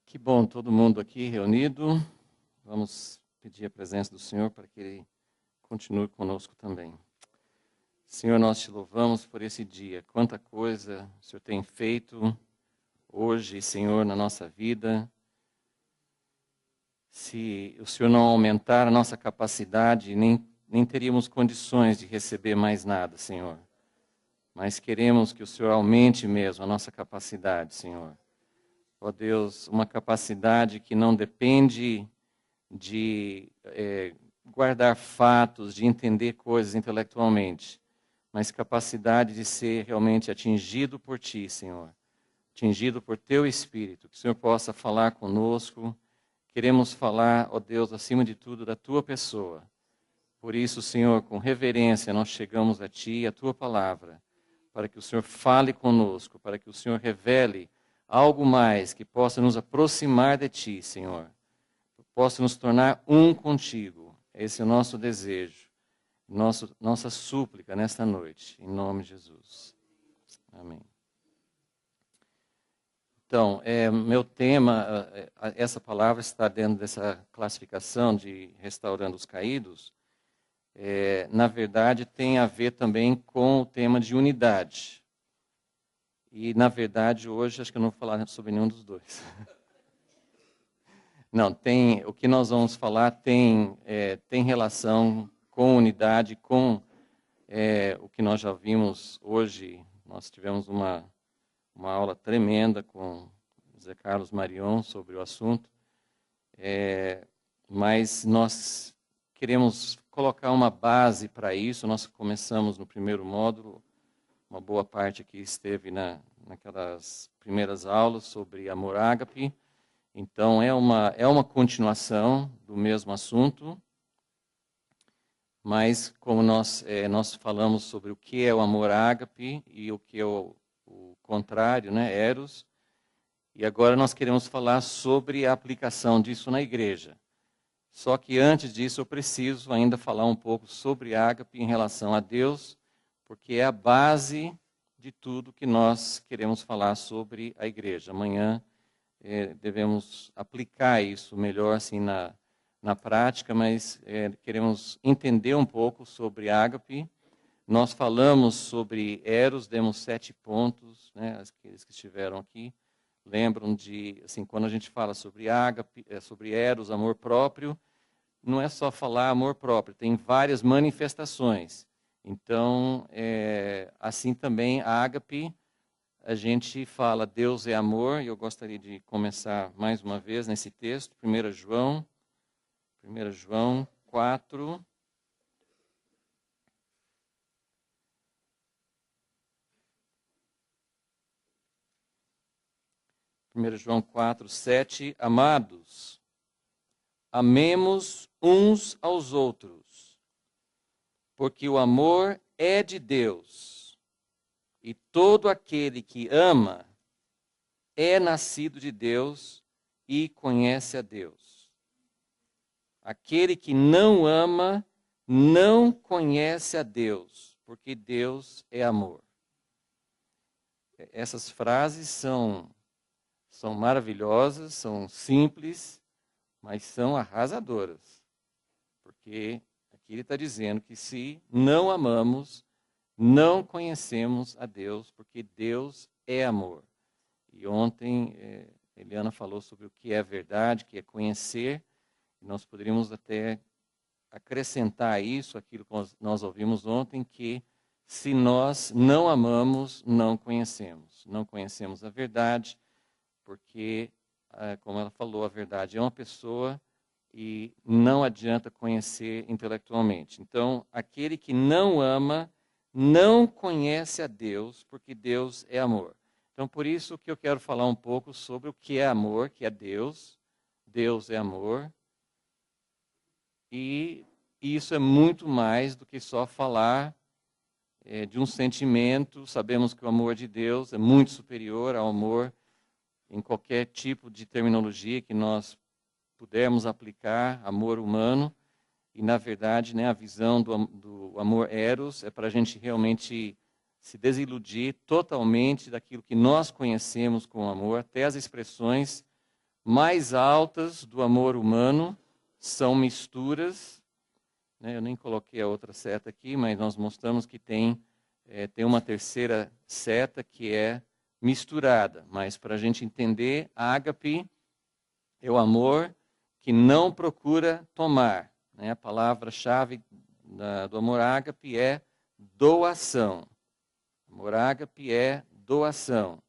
Que bom todo mundo aqui reunido. Vamos pedir a presença do Senhor para que Ele continue conosco também. Senhor, nós te louvamos por esse dia. Quanta coisa o Senhor tem feito hoje, Senhor, na nossa vida. Se o Senhor não aumentar a nossa capacidade, nem teríamos condições de receber mais nada, Senhor. Mas queremos que o Senhor aumente mesmo a nossa capacidade, Senhor. Ó Deus, uma capacidade que não depende de guardar fatos, de entender coisas intelectualmente, mas capacidade de ser realmente atingido por Ti, Senhor. Atingido por Teu Espírito, que o Senhor possa falar conosco. Queremos falar, ó Deus, acima de tudo, da Tua pessoa. Por isso, Senhor, com reverência, nós chegamos a Ti, a Tua palavra, para que o Senhor fale conosco, para que o Senhor revele algo mais que possa nos aproximar de Ti, Senhor. Possa nos tornar um contigo. Esse é o nosso desejo, nossa súplica nesta noite, em nome de Jesus. Amém. Então, meu tema, essa palavra está dentro dessa classificação de restaurando os caídos. Na verdade, tem a ver também com o tema de unidade. E, na verdade, hoje, acho que eu não vou falar sobre nenhum dos dois. Não, o que nós vamos falar tem relação com unidade, com o que nós já vimos hoje. Nós tivemos uma aula tremenda com o Zé Carlos Marion sobre o assunto. Mas nós queremos colocar uma base para isso. Nós começamos no primeiro módulo. Uma boa parte aqui esteve naquelas primeiras aulas sobre amor ágape. Então, é uma continuação do mesmo assunto, mas como nós falamos sobre o que é o amor ágape e o que é o contrário, né, eros, e agora nós queremos falar sobre a aplicação disso na igreja. Só que antes disso eu preciso ainda falar um pouco sobre ágape em relação a Deus, porque é a base de tudo que nós queremos falar sobre a igreja. Amanhã devemos aplicar isso melhor assim na prática, mas queremos entender um pouco sobre ágape. Nós falamos sobre eros, demos 7 pontos, né, aqueles que estiveram aqui lembram de, assim, quando a gente fala sobre ágape, sobre eros, amor próprio, não é só falar amor próprio, tem várias manifestações. Então, assim também a ágape, a gente fala Deus é amor, e eu gostaria de começar mais uma vez nesse texto, 1 João 4. 1 João 4, 7. Amados, amemos uns aos outros, porque o amor é de Deus, e todo aquele que ama é nascido de Deus e conhece a Deus. Aquele que não ama não conhece a Deus, porque Deus é amor. Essas frases são maravilhosas, são simples, mas são arrasadoras. Porque aqui ele está dizendo que se não amamos, não conhecemos a Deus, porque Deus é amor. E ontem Eliana falou sobre o que é verdade, que é conhecer. Nós poderíamos até acrescentar a isso, aquilo que nós ouvimos ontem, que se nós não amamos, não conhecemos. Não conhecemos a verdade, porque, como ela falou, a verdade é uma pessoa e não adianta conhecer intelectualmente. Então, aquele que não ama, não conhece a Deus, porque Deus é amor. Então, por isso que eu quero falar um pouco sobre o que é amor, que é Deus. Deus é amor. E isso é muito mais do que só falar de um sentimento. Sabemos que o amor de Deus é muito superior ao amor em qualquer tipo de terminologia que nós pudermos aplicar, amor humano. E, na verdade, né, a visão do amor eros é para a gente realmente se desiludir totalmente daquilo que nós conhecemos com amor, até as expressões mais altas do amor humano são misturas, né? Eu nem coloquei a outra seta aqui, mas nós mostramos que tem uma terceira seta que é misturada. Mas para a gente entender, ágape é o amor que não procura tomar, né? A palavra-chave do amor ágape é doação. Amor ágape é doação.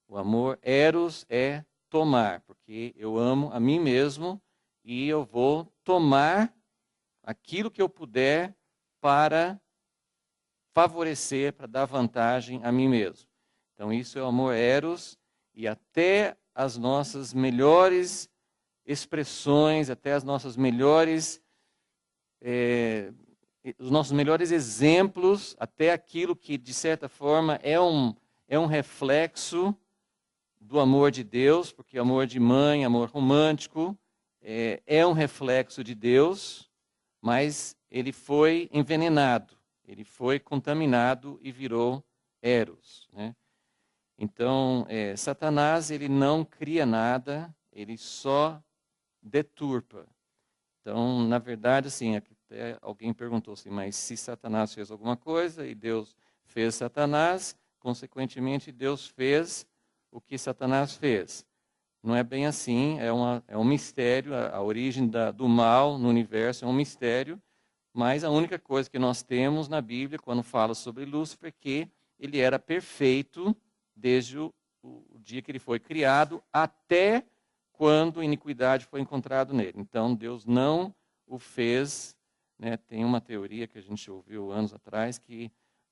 O amor eros é tomar, porque eu amo a mim mesmo e eu vou tomar aquilo que eu puder para favorecer, para dar vantagem a mim mesmo. Então isso é o amor eros, e até as nossas melhores expressões, até as nossas melhores os nossos melhores exemplos, até aquilo que, de certa forma, é um reflexo do amor de Deus, porque amor de mãe, amor romântico, é um reflexo de Deus, mas ele foi envenenado, ele foi contaminado e virou eros, né? Então, Satanás, ele não cria nada, ele só deturpa. Então, na verdade, assim, até alguém perguntou assim, mas se Satanás fez alguma coisa e Deus fez Satanás, consequentemente Deus fez o que Satanás fez. Não é bem assim, é um mistério, a origem do mal no universo é um mistério, mas a única coisa que nós temos na Bíblia, quando fala sobre Lúcifer, é que ele era perfeito desde o dia que ele foi criado até quando a iniquidade foi encontrada nele. Então, Deus não o fez, né? Tem uma teoria que a gente ouviu anos atrás,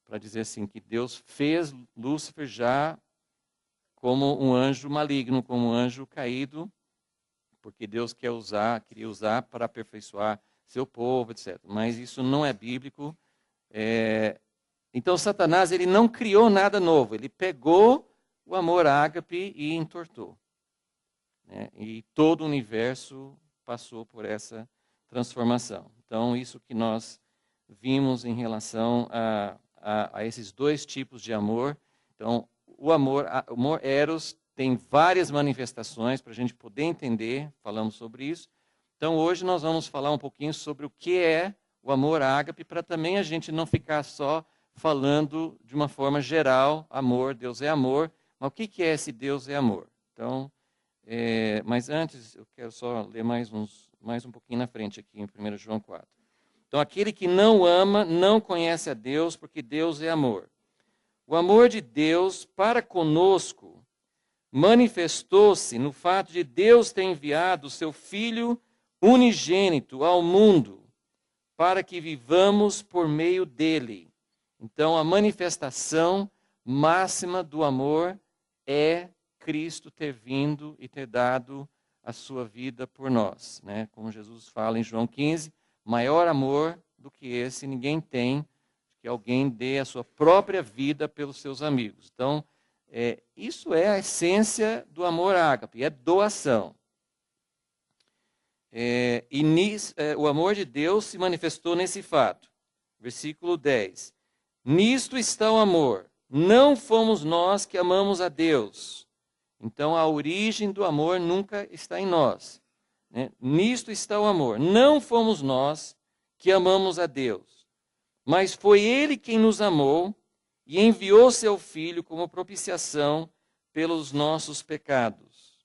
para dizer assim, que Deus fez Lúcifer já como um anjo maligno, como um anjo caído, porque Deus queria usar para aperfeiçoar seu povo, etc. Mas isso não é bíblico. Então, Satanás, ele não criou nada novo, ele pegou o amor ágape e entortou. E todo o universo passou por essa transformação. Então, isso que nós vimos em relação a esses dois tipos de amor. Então, o amor eros tem várias manifestações para a gente poder entender, falamos sobre isso. Então, hoje nós vamos falar um pouquinho sobre o que é o amor ágape, para também a gente não ficar só falando de uma forma geral, amor, Deus é amor, mas o que é esse Deus é amor? Então, mas antes, eu quero só ler mais um pouquinho na frente aqui, em 1 João 4. Então, aquele que não ama, não conhece a Deus, porque Deus é amor. O amor de Deus para conosco manifestou-se no fato de Deus ter enviado o seu Filho unigênito ao mundo, para que vivamos por meio dele. Então, a manifestação máxima do amor é Cristo ter vindo e ter dado a sua vida por nós, né? Como Jesus fala em João 15, maior amor do que esse ninguém tem, que alguém dê a sua própria vida pelos seus amigos. Então, isso é a essência do amor ágape, é doação. O amor de Deus se manifestou nesse fato. Versículo 10. Nisto está o amor. Não fomos nós que amamos a Deus. Então, a origem do amor nunca está em nós, né? Nisto está o amor. Não fomos nós que amamos a Deus, mas foi Ele quem nos amou e enviou seu Filho como propiciação pelos nossos pecados.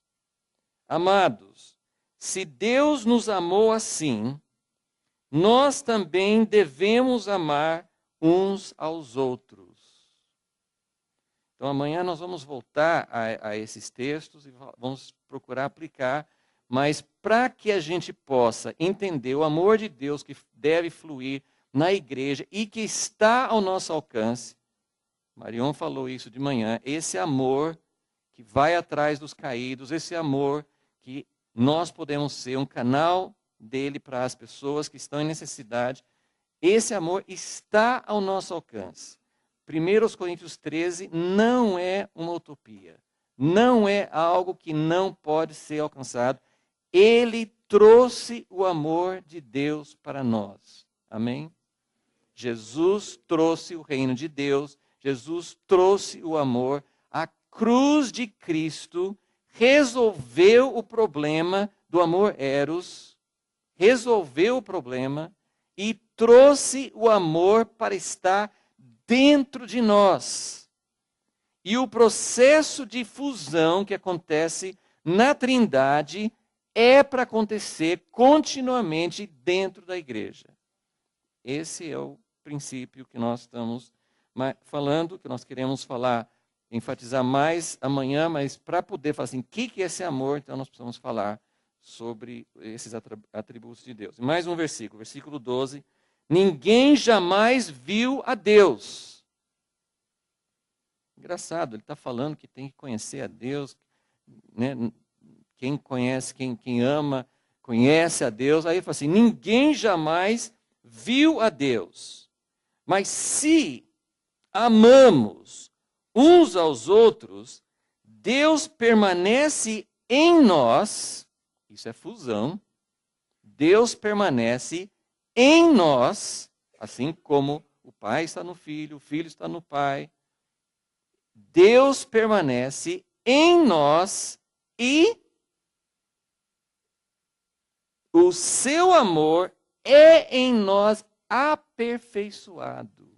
Amados, se Deus nos amou assim, nós também devemos amar uns aos outros. Então, amanhã nós vamos voltar a esses textos e vamos procurar aplicar, mas para que a gente possa entender o amor de Deus que deve fluir na igreja e que está ao nosso alcance, Marion falou isso de manhã, esse amor que vai atrás dos caídos, esse amor que nós podemos ser um canal dele para as pessoas que estão em necessidade, esse amor está ao nosso alcance. 1 Coríntios 13 não é uma utopia, não é algo que não pode ser alcançado. Ele trouxe o amor de Deus para nós. Amém? Jesus trouxe o reino de Deus, Jesus trouxe o amor. A cruz de Cristo resolveu o problema do amor eros, resolveu o problema e trouxe o amor para estar dentro de nós. E o processo de fusão que acontece na Trindade é para acontecer continuamente dentro da igreja. Esse é o princípio que nós estamos falando, que nós queremos falar, enfatizar mais amanhã, mas para poder falar assim, o que é esse amor, então nós precisamos falar sobre esses atributos de Deus. Mais um versículo, versículo 12. Ninguém jamais viu a Deus. Engraçado, ele está falando que tem que conhecer a Deus, né? Quem conhece, quem ama, conhece a Deus. Aí ele fala assim, ninguém jamais viu a Deus. Mas se amamos uns aos outros, Deus permanece em nós, isso é fusão, Deus permanece em nós, assim como o Pai está no Filho, o Filho está no Pai. Deus permanece em nós e o seu amor é em nós aperfeiçoado.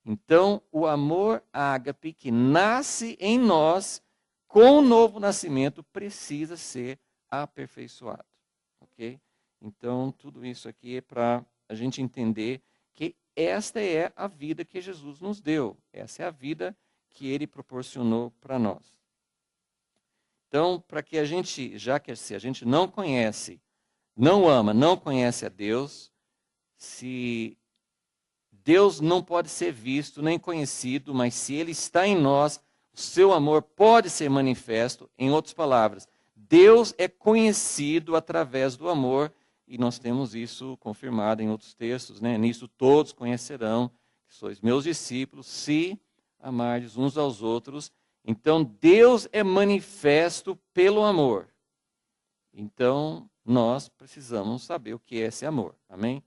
Então, o amor ágape que nasce em nós com o novo nascimento precisa ser aperfeiçoado. Ok? Então, tudo isso aqui é para a gente entender que esta é a vida que Jesus nos deu. Essa é a vida que ele proporcionou para nós. Então, para que a gente, já que se a gente não conhece, não ama, não conhece a Deus, se Deus não pode ser visto nem conhecido, mas se ele está em nós, o seu amor pode ser manifesto. Em outras palavras, Deus é conhecido através do amor, e nós temos isso confirmado em outros textos, né? Nisso todos conhecerão que sois meus discípulos, se amardes uns aos outros. Então, Deus é manifesto pelo amor. Então, nós precisamos saber o que é esse amor. Amém?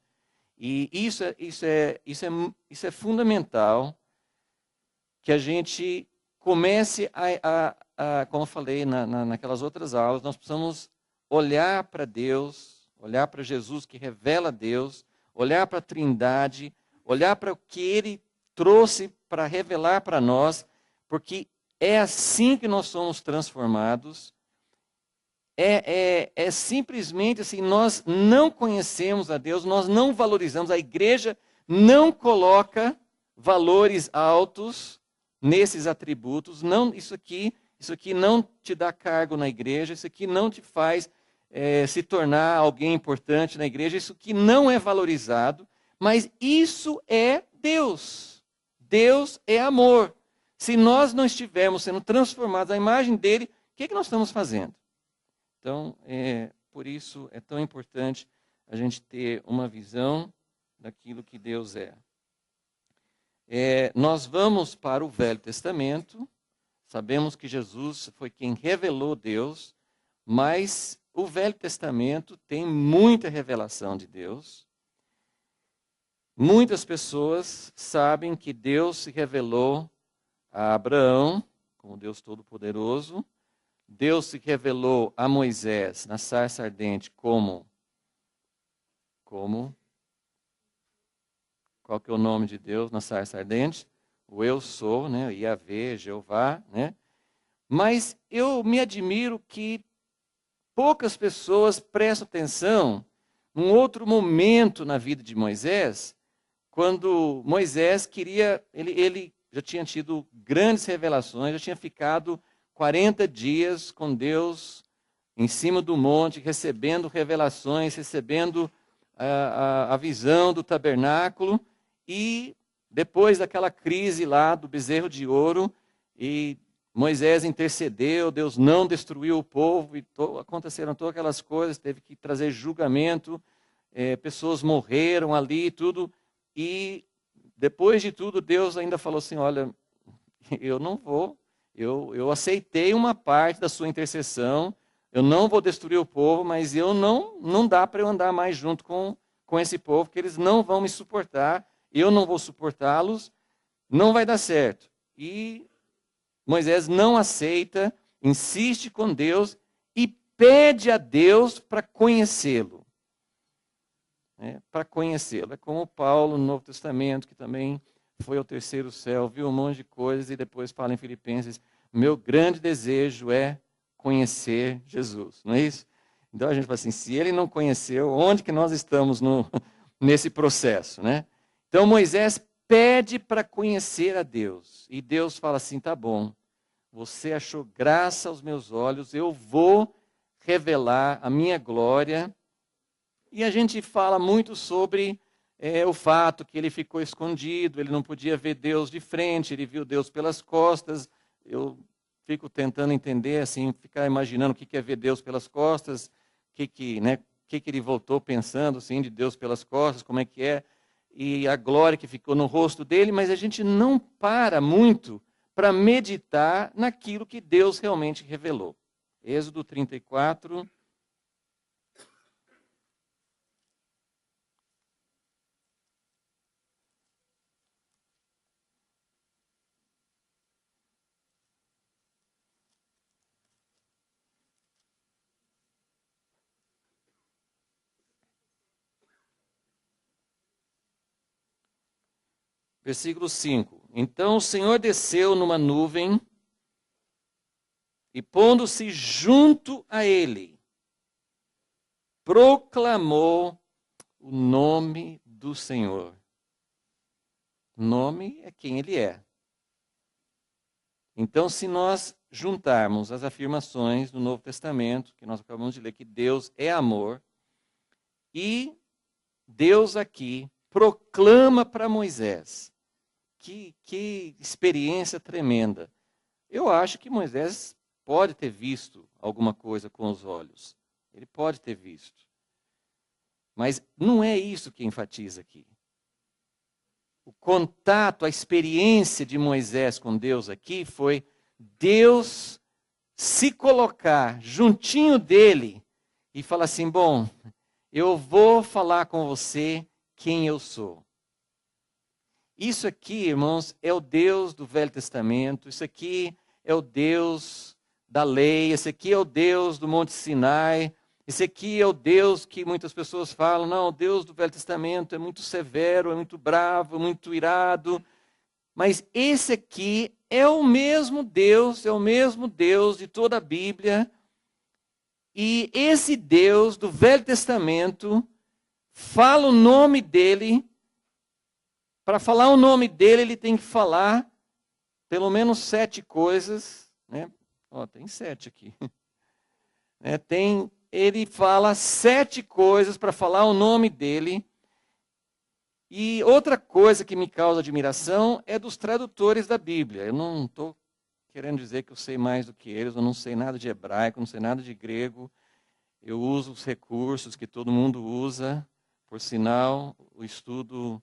E isso é fundamental, que a gente comece como eu falei naquelas outras aulas, nós precisamos olhar para Deus, olhar para Jesus que revela Deus, olhar para a Trindade, olhar para o que Ele trouxe para revelar para nós, porque é assim que nós somos transformados. É simplesmente assim, nós não conhecemos a Deus, nós não valorizamos, a igreja não coloca valores altos nesses atributos. Não, isso aqui não te dá cargo na igreja, isso aqui não te faz se tornar alguém importante na igreja, isso aqui não é valorizado, mas isso é Deus. Deus é amor. Se nós não estivermos sendo transformados à imagem dele, o que nós estamos fazendo? Então, por isso é tão importante a gente ter uma visão daquilo que Deus é. Nós vamos para o Velho Testamento, sabemos que Jesus foi quem revelou Deus, mas o Velho Testamento tem muita revelação de Deus. Muitas pessoas sabem que Deus se revelou a Abraão, como Deus Todo-Poderoso. Deus se revelou a Moisés na sarça ardente como qual que é o nome de Deus na sarça ardente? O Eu Sou, né? Yahvé, Jeová, né? Mas eu me admiro que poucas pessoas prestam atenção num outro momento na vida de Moisés, quando Moisés queria, ele já tinha tido grandes revelações, já tinha ficado 40 dias com Deus em cima do monte, recebendo revelações, recebendo a visão do tabernáculo. E depois daquela crise lá do bezerro de ouro, e Moisés intercedeu, Deus não destruiu o povo, e aconteceram todas aquelas coisas, teve que trazer julgamento, pessoas morreram ali e tudo. E depois de tudo, Deus ainda falou assim, olha, eu não vou, eu aceitei uma parte da sua intercessão, eu não vou destruir o povo, mas não dá para eu andar mais junto com esse povo, porque eles não vão me suportar, eu não vou suportá-los, não vai dar certo. E Moisés não aceita, insiste com Deus e pede a Deus para conhecê-lo. Para conhecê-lo. É como Paulo no Novo Testamento, que também foi ao terceiro céu, viu um monte de coisas e depois fala em Filipenses, meu grande desejo é conhecer Jesus. Não é isso? Então a gente fala assim, se ele não conheceu, onde que nós estamos nesse processo, né? Então Moisés pede para conhecer a Deus. E Deus fala assim, tá bom, você achou graça aos meus olhos, eu vou revelar a minha glória. E a gente fala muito sobre o fato que ele ficou escondido, ele não podia ver Deus de frente, ele viu Deus pelas costas. Eu fico tentando entender, assim, ficar imaginando o que é ver Deus pelas costas, o que ele voltou pensando, assim, de Deus pelas costas, como é que é, e a glória que ficou no rosto dele, mas a gente não para muito para meditar naquilo que Deus realmente revelou. Êxodo 34. Versículo 5. Então o Senhor desceu numa nuvem e, pondo-se junto a ele, proclamou o nome do Senhor. O nome é quem ele é. Então, se nós juntarmos as afirmações do Novo Testamento, que nós acabamos de ler, que Deus é amor, e Deus aqui proclama para Moisés. Que experiência tremenda. Eu acho que Moisés pode ter visto alguma coisa com os olhos. Ele pode ter visto. Mas não é isso que enfatiza aqui. O contato, a experiência de Moisés com Deus aqui foi Deus se colocar juntinho dele e falar assim, bom, eu vou falar com você quem eu sou. Isso aqui, irmãos, é o Deus do Velho Testamento, isso aqui é o Deus da lei, esse aqui é o Deus do Monte Sinai, esse aqui é o Deus que muitas pessoas falam, não, o Deus do Velho Testamento é muito severo, é muito bravo, é muito irado, mas esse aqui é o mesmo Deus de toda a Bíblia, e esse Deus do Velho Testamento fala o nome dele. Para falar o nome dele, ele tem que falar pelo menos 7 coisas. Né? Tem 7 aqui. Ele fala 7 coisas para falar o nome dele. E outra coisa que me causa admiração é dos tradutores da Bíblia. Eu não estou querendo dizer que eu sei mais do que eles, eu não sei nada de hebraico, não sei nada de grego. Eu uso os recursos que todo mundo usa. Por sinal, o estudo...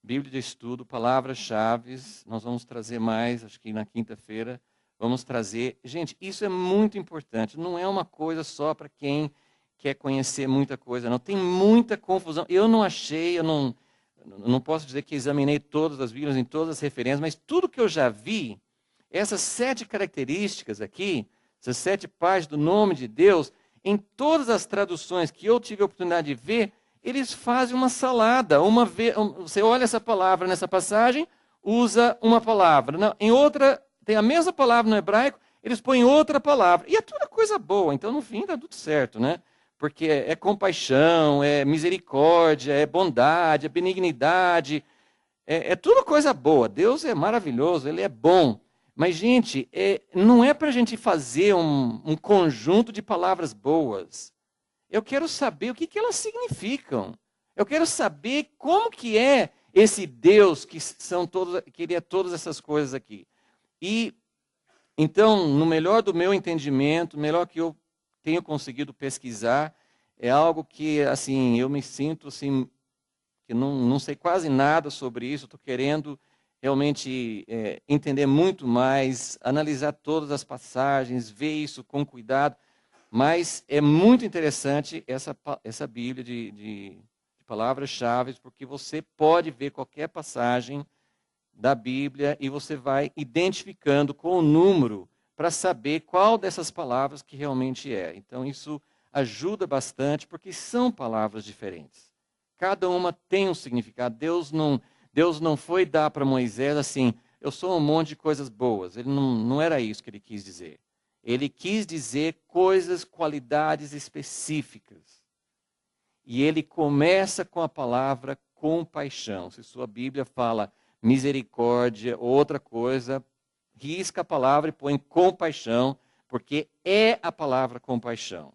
Bíblia de estudo, palavras-chave, nós vamos trazer mais, acho que na quinta-feira, vamos trazer. Gente, isso é muito importante, não é uma coisa só para quem quer conhecer muita coisa, não. Tem muita confusão. Eu não achei, eu não posso dizer que examinei todas as Bíblias, em todas as referências, mas tudo que eu já vi, essas 7 características aqui, essas 7 partes do nome de Deus, em todas as traduções que eu tive a oportunidade de ver, eles fazem uma salada. Você olha essa palavra nessa passagem, usa uma palavra. Em outra, tem a mesma palavra no hebraico, eles põem outra palavra. E é toda coisa boa. Então, no fim, dá tudo certo, né? Porque é compaixão, é misericórdia, é bondade, é benignidade. É tudo coisa boa. Deus é maravilhoso, Ele é bom. Mas, gente, não é para a gente fazer um conjunto de palavras boas. Eu quero saber o que elas significam. Eu quero saber como que é esse Deus que ele é todas essas coisas aqui. E, então, no melhor do meu entendimento, melhor que eu tenho conseguido pesquisar, é algo que, assim, eu me sinto, assim, que não sei quase nada sobre isso, estou querendo realmente entender muito mais, analisar todas as passagens, ver isso com cuidado. Mas é muito interessante essa Bíblia de palavras-chave, porque você pode ver qualquer passagem da Bíblia e você vai identificando com o número para saber qual dessas palavras que realmente é. Então, isso ajuda bastante, porque são palavras diferentes. Cada uma tem um significado. Deus não foi dar para Moisés assim, eu sou um monte de coisas boas. Ele não era isso que ele quis dizer. Ele quis dizer coisas, qualidades específicas. E ele começa com a palavra compaixão. Se sua Bíblia fala misericórdia ou outra coisa, risca a palavra e põe compaixão, porque é a palavra compaixão.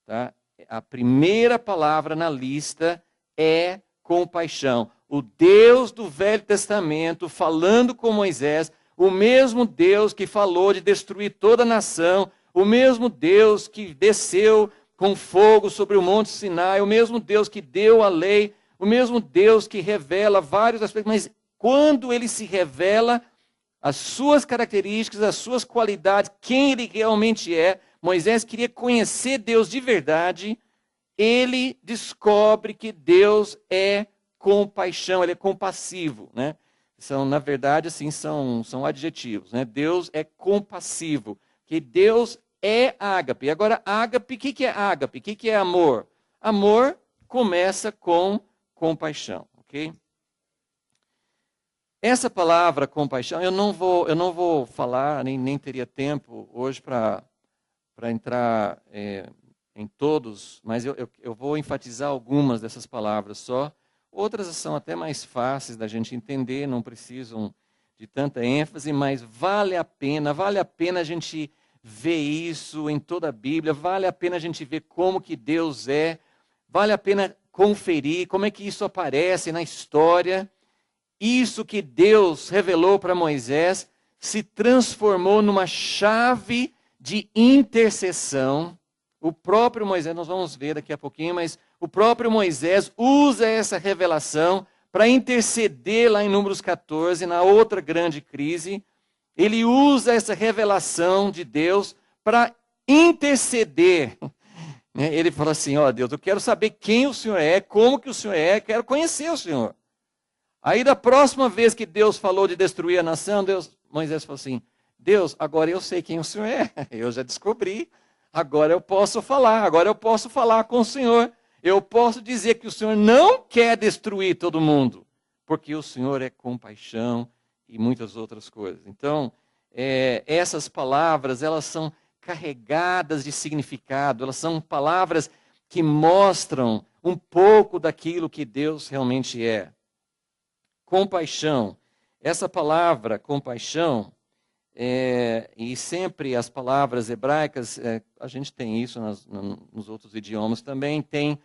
Tá? A primeira palavra na lista é compaixão. O Deus do Velho Testamento falando com Moisés, o mesmo Deus que falou de destruir toda a nação, o mesmo Deus que desceu com fogo sobre o Monte Sinai, o mesmo Deus que deu a lei, o mesmo Deus que revela vários aspectos, mas quando ele se revela, as suas características, as suas qualidades, quem ele realmente é, Moisés queria conhecer Deus de verdade, ele descobre que Deus é compaixão, ele é compassivo, né? São, na verdade, assim, são adjetivos, né? Deus é compassivo, que Deus é ágape. Agora, ágape, o que é ágape? O que é amor? Amor começa com compaixão, ok? Essa palavra compaixão, eu não vou falar, nem teria tempo hoje para entrar em todos, mas eu vou enfatizar algumas dessas palavras só. Outras são até mais fáceis da gente entender, não precisam de tanta ênfase, mas vale a pena a gente ver isso em toda a Bíblia, vale a pena a gente ver como que Deus é, vale a pena conferir como é que isso aparece na história. Isso que Deus revelou para Moisés se transformou numa chave de intercessão. O próprio Moisés, nós vamos ver daqui a pouquinho, mas o próprio Moisés usa essa revelação para interceder lá em Números 14, na outra grande crise. Ele usa essa revelação de Deus para interceder. Ele fala assim, ó Deus, eu quero saber quem o Senhor é, como que o Senhor é, quero conhecer o Senhor. Aí da próxima vez que Deus falou de destruir a nação, Moisés falou assim, Deus, agora eu sei quem o Senhor é, eu já descobri, agora eu posso falar com o Senhor, eu posso dizer que o Senhor não quer destruir todo mundo, porque o Senhor é compaixão e muitas outras coisas. Então, essas palavras, elas são carregadas de significado, elas são palavras que mostram um pouco daquilo que Deus realmente é. Compaixão. Essa palavra, compaixão, e sempre as palavras hebraicas, a gente tem isso nos outros idiomas também, tem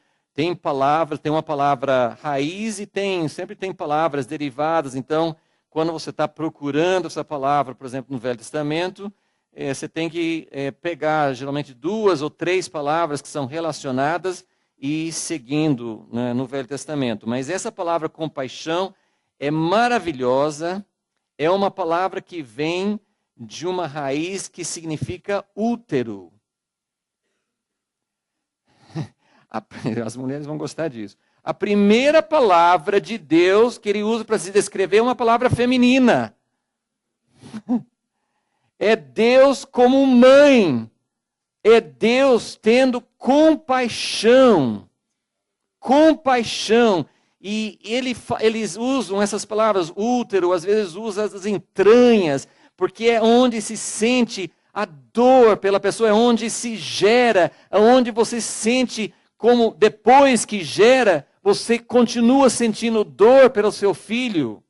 palavras, tem uma palavra raiz e sempre tem palavras derivadas. Então, quando você está procurando essa palavra, por exemplo, no Velho Testamento, você tem que pegar geralmente 2 ou 3 palavras que são relacionadas e ir seguindo, né, no Velho Testamento. Mas essa palavra compaixão é maravilhosa, é uma palavra que vem de uma raiz que significa útero. As mulheres vão gostar disso. A primeira palavra de Deus que ele usa para se descrever é uma palavra feminina. É Deus como mãe. É Deus tendo compaixão. Compaixão. E eles usam essas palavras, útero, às vezes usam as entranhas, porque é onde se sente a dor pela pessoa, é onde se gera, é onde você sente como depois que gera, você continua sentindo dor pelo seu filho.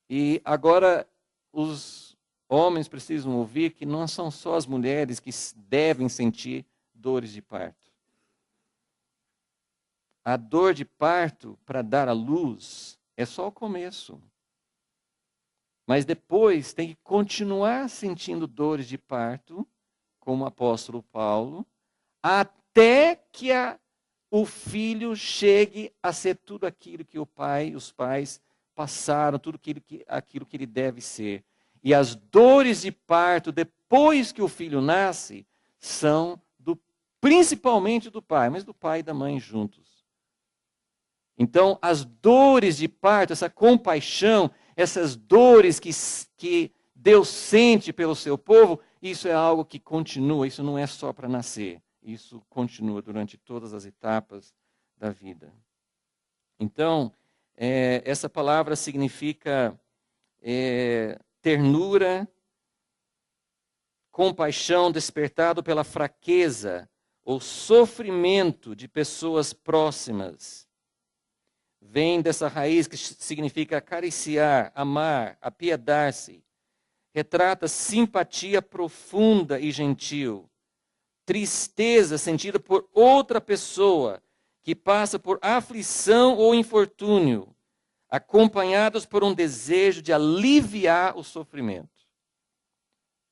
E agora os homens precisam ouvir que não são só as mulheres que devem sentir dores de parto. A dor de parto para dar à luz é só o começo. Mas depois tem que continuar sentindo dores de parto, como o apóstolo Paulo, até que o filho chegue a ser tudo aquilo que os pais passaram, tudo aquilo que ele deve ser. E as dores de parto, depois que o filho nasce, são principalmente do pai, mas do pai e da mãe juntos. Então, as dores de parto, essa compaixão, essas dores que Deus sente pelo seu povo, isso é algo que continua, isso não é só para nascer, isso continua durante todas as etapas da vida. Então, essa palavra significa ternura, compaixão despertado pela fraqueza ou sofrimento de pessoas próximas. Vem dessa raiz que significa acariciar, amar, apiedar-se. Retrata simpatia profunda e gentil. Tristeza sentida por outra pessoa que passa por aflição ou infortúnio, acompanhados por um desejo de aliviar o sofrimento.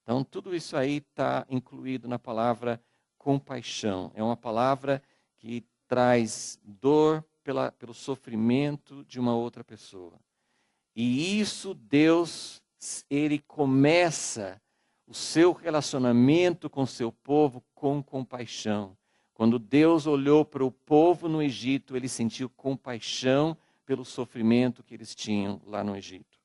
Então, tudo isso aí está incluído na palavra compaixão. É uma palavra que traz dor pelo sofrimento de uma outra pessoa. E isso Deus, Ele começa o seu relacionamento com o seu povo com compaixão. Quando Deus olhou para o povo no Egito, Ele sentiu compaixão pelo sofrimento que eles tinham lá no Egito.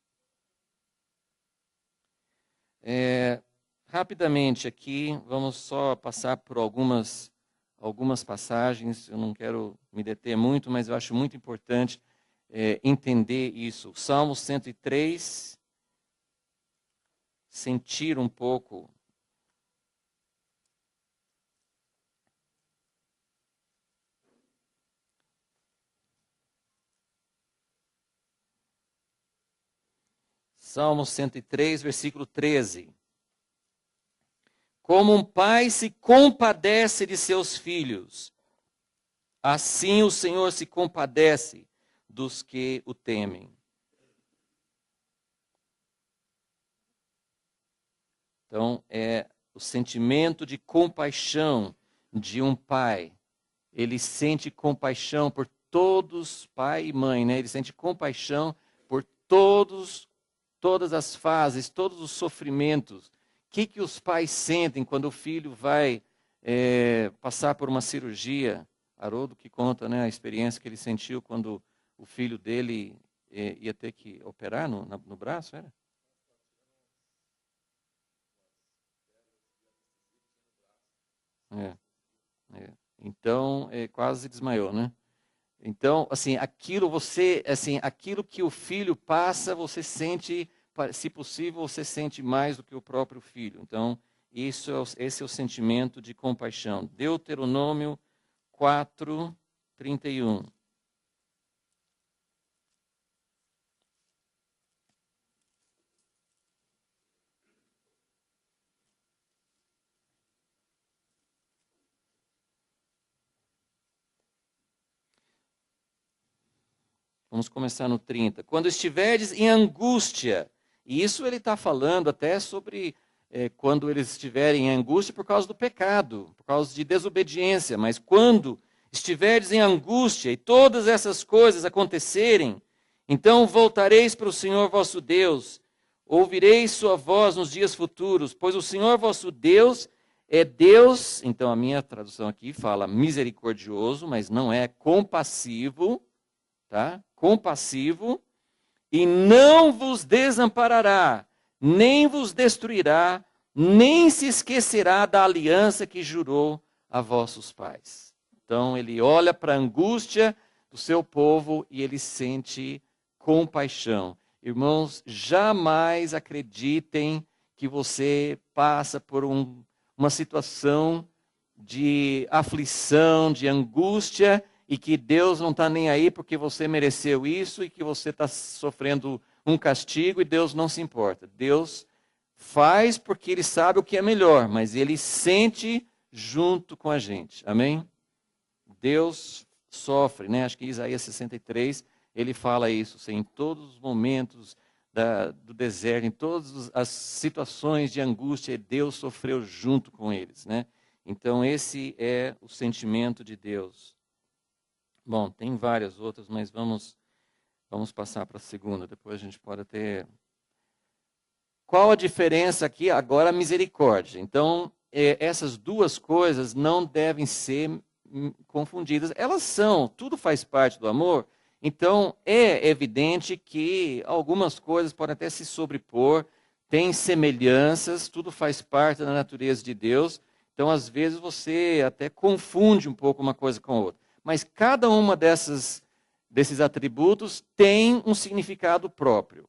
Rapidamente aqui, vamos só passar por algumas passagens. Eu não quero me deter muito, mas eu acho muito importante entender isso. Salmo 103, sentir um pouco. Salmo 103, versículo 13. Como um pai se compadece de seus filhos, assim o Senhor se compadece dos que o temem. Então, é o sentimento de compaixão de um pai. Ele sente compaixão por todos, pai e mãe, né? Ele sente compaixão por todas as fases, todos os sofrimentos. O que os pais sentem quando o filho vai passar por uma cirurgia? Haroldo que conta, né, a experiência que ele sentiu quando o filho dele ia ter que operar no braço, era? Então, quase desmaiou, né? Então, assim, aquilo que o filho passa, você sente, se possível, você sente mais do que o próprio filho. Então, esse é o sentimento de compaixão. Deuteronômio 4, 31. Vamos começar no 30. Quando estiverdes em angústia, e isso ele está falando até sobre quando eles estiverem em angústia por causa do pecado, por causa de desobediência, mas quando estiverdes em angústia e todas essas coisas acontecerem, então voltareis para o Senhor vosso Deus, ouvireis sua voz nos dias futuros, pois o Senhor vosso Deus é Deus, então a minha tradução aqui fala misericordioso, mas não é compassivo, tá? Compassivo, e não vos desamparará, nem vos destruirá, nem se esquecerá da aliança que jurou a vossos pais. Então ele olha para a angústia do seu povo e ele sente compaixão. Irmãos, jamais acreditem que você passa por uma situação de aflição, de angústia, e que Deus não está nem aí porque você mereceu isso e que você está sofrendo um castigo e Deus não se importa. Deus faz porque Ele sabe o que é melhor, mas Ele sente junto com a gente. Amém? Deus sofre, né? Acho que Isaías 63, ele fala isso, assim, em todos os momentos do deserto, em todas as situações de angústia, Deus sofreu junto com eles, né? Então esse é o sentimento de Deus. Bom, tem várias outras, mas vamos passar para a segunda, depois a gente pode ter... Qual a diferença aqui? Agora a misericórdia. Então, essas duas coisas não devem ser confundidas. Elas são, tudo faz parte do amor, então é evidente que algumas coisas podem até se sobrepor. tem semelhanças, tudo faz parte da natureza de Deus. Então, às vezes, você até confunde um pouco uma coisa com a outra. Mas cada uma desses atributos tem um significado próprio.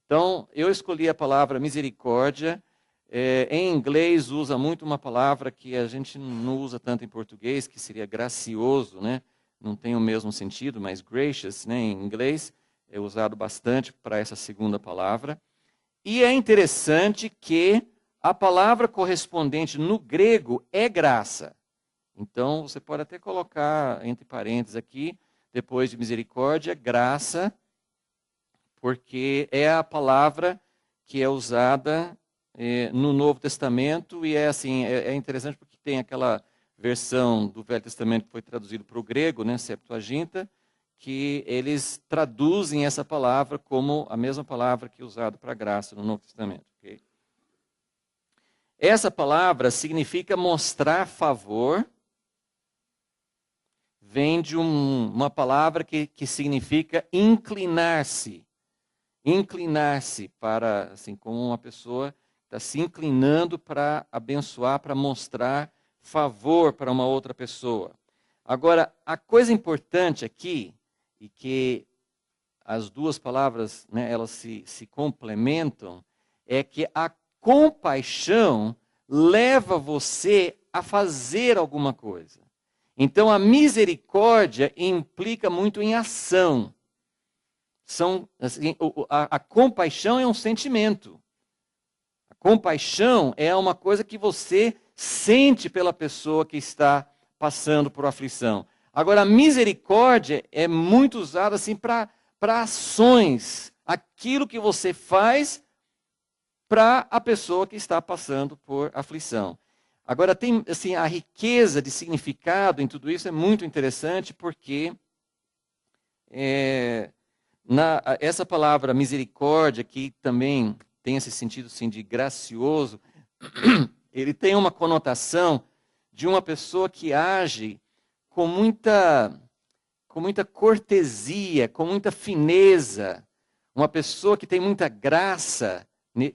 Então, eu escolhi a palavra misericórdia. Em inglês, usa muito uma palavra que a gente não usa tanto em português, que seria gracioso, né? Não tem o mesmo sentido, mas gracious, né, em inglês, é usado bastante para essa segunda palavra. E é interessante que a palavra correspondente no grego é graça. Então, você pode até colocar entre parênteses aqui, depois de misericórdia, graça, porque é a palavra que é usada no Novo Testamento, e é interessante porque tem aquela versão do Velho Testamento que foi traduzido para o grego, né, Septuaginta, que eles traduzem essa palavra como a mesma palavra que é usada para graça no Novo Testamento. Okay? Essa palavra significa mostrar favor, vem de uma palavra que significa inclinar-se. Inclinar-se para, assim, como uma pessoa está se inclinando para abençoar, para mostrar favor para uma outra pessoa. Agora, a coisa importante aqui, e que as duas palavras, né, elas se complementam, é que a compaixão leva você a fazer alguma coisa. Então, a misericórdia implica muito em ação. A compaixão é um sentimento. A compaixão é uma coisa que você sente pela pessoa que está passando por aflição. Agora, a misericórdia é muito usada assim para ações, aquilo que você faz para a pessoa que está passando por aflição. Agora, tem assim, a riqueza de significado em tudo isso é muito interessante, porque essa palavra misericórdia, que também tem esse sentido assim, de gracioso, ele tem uma conotação de uma pessoa que age com muita cortesia, com muita fineza, uma pessoa que tem muita graça,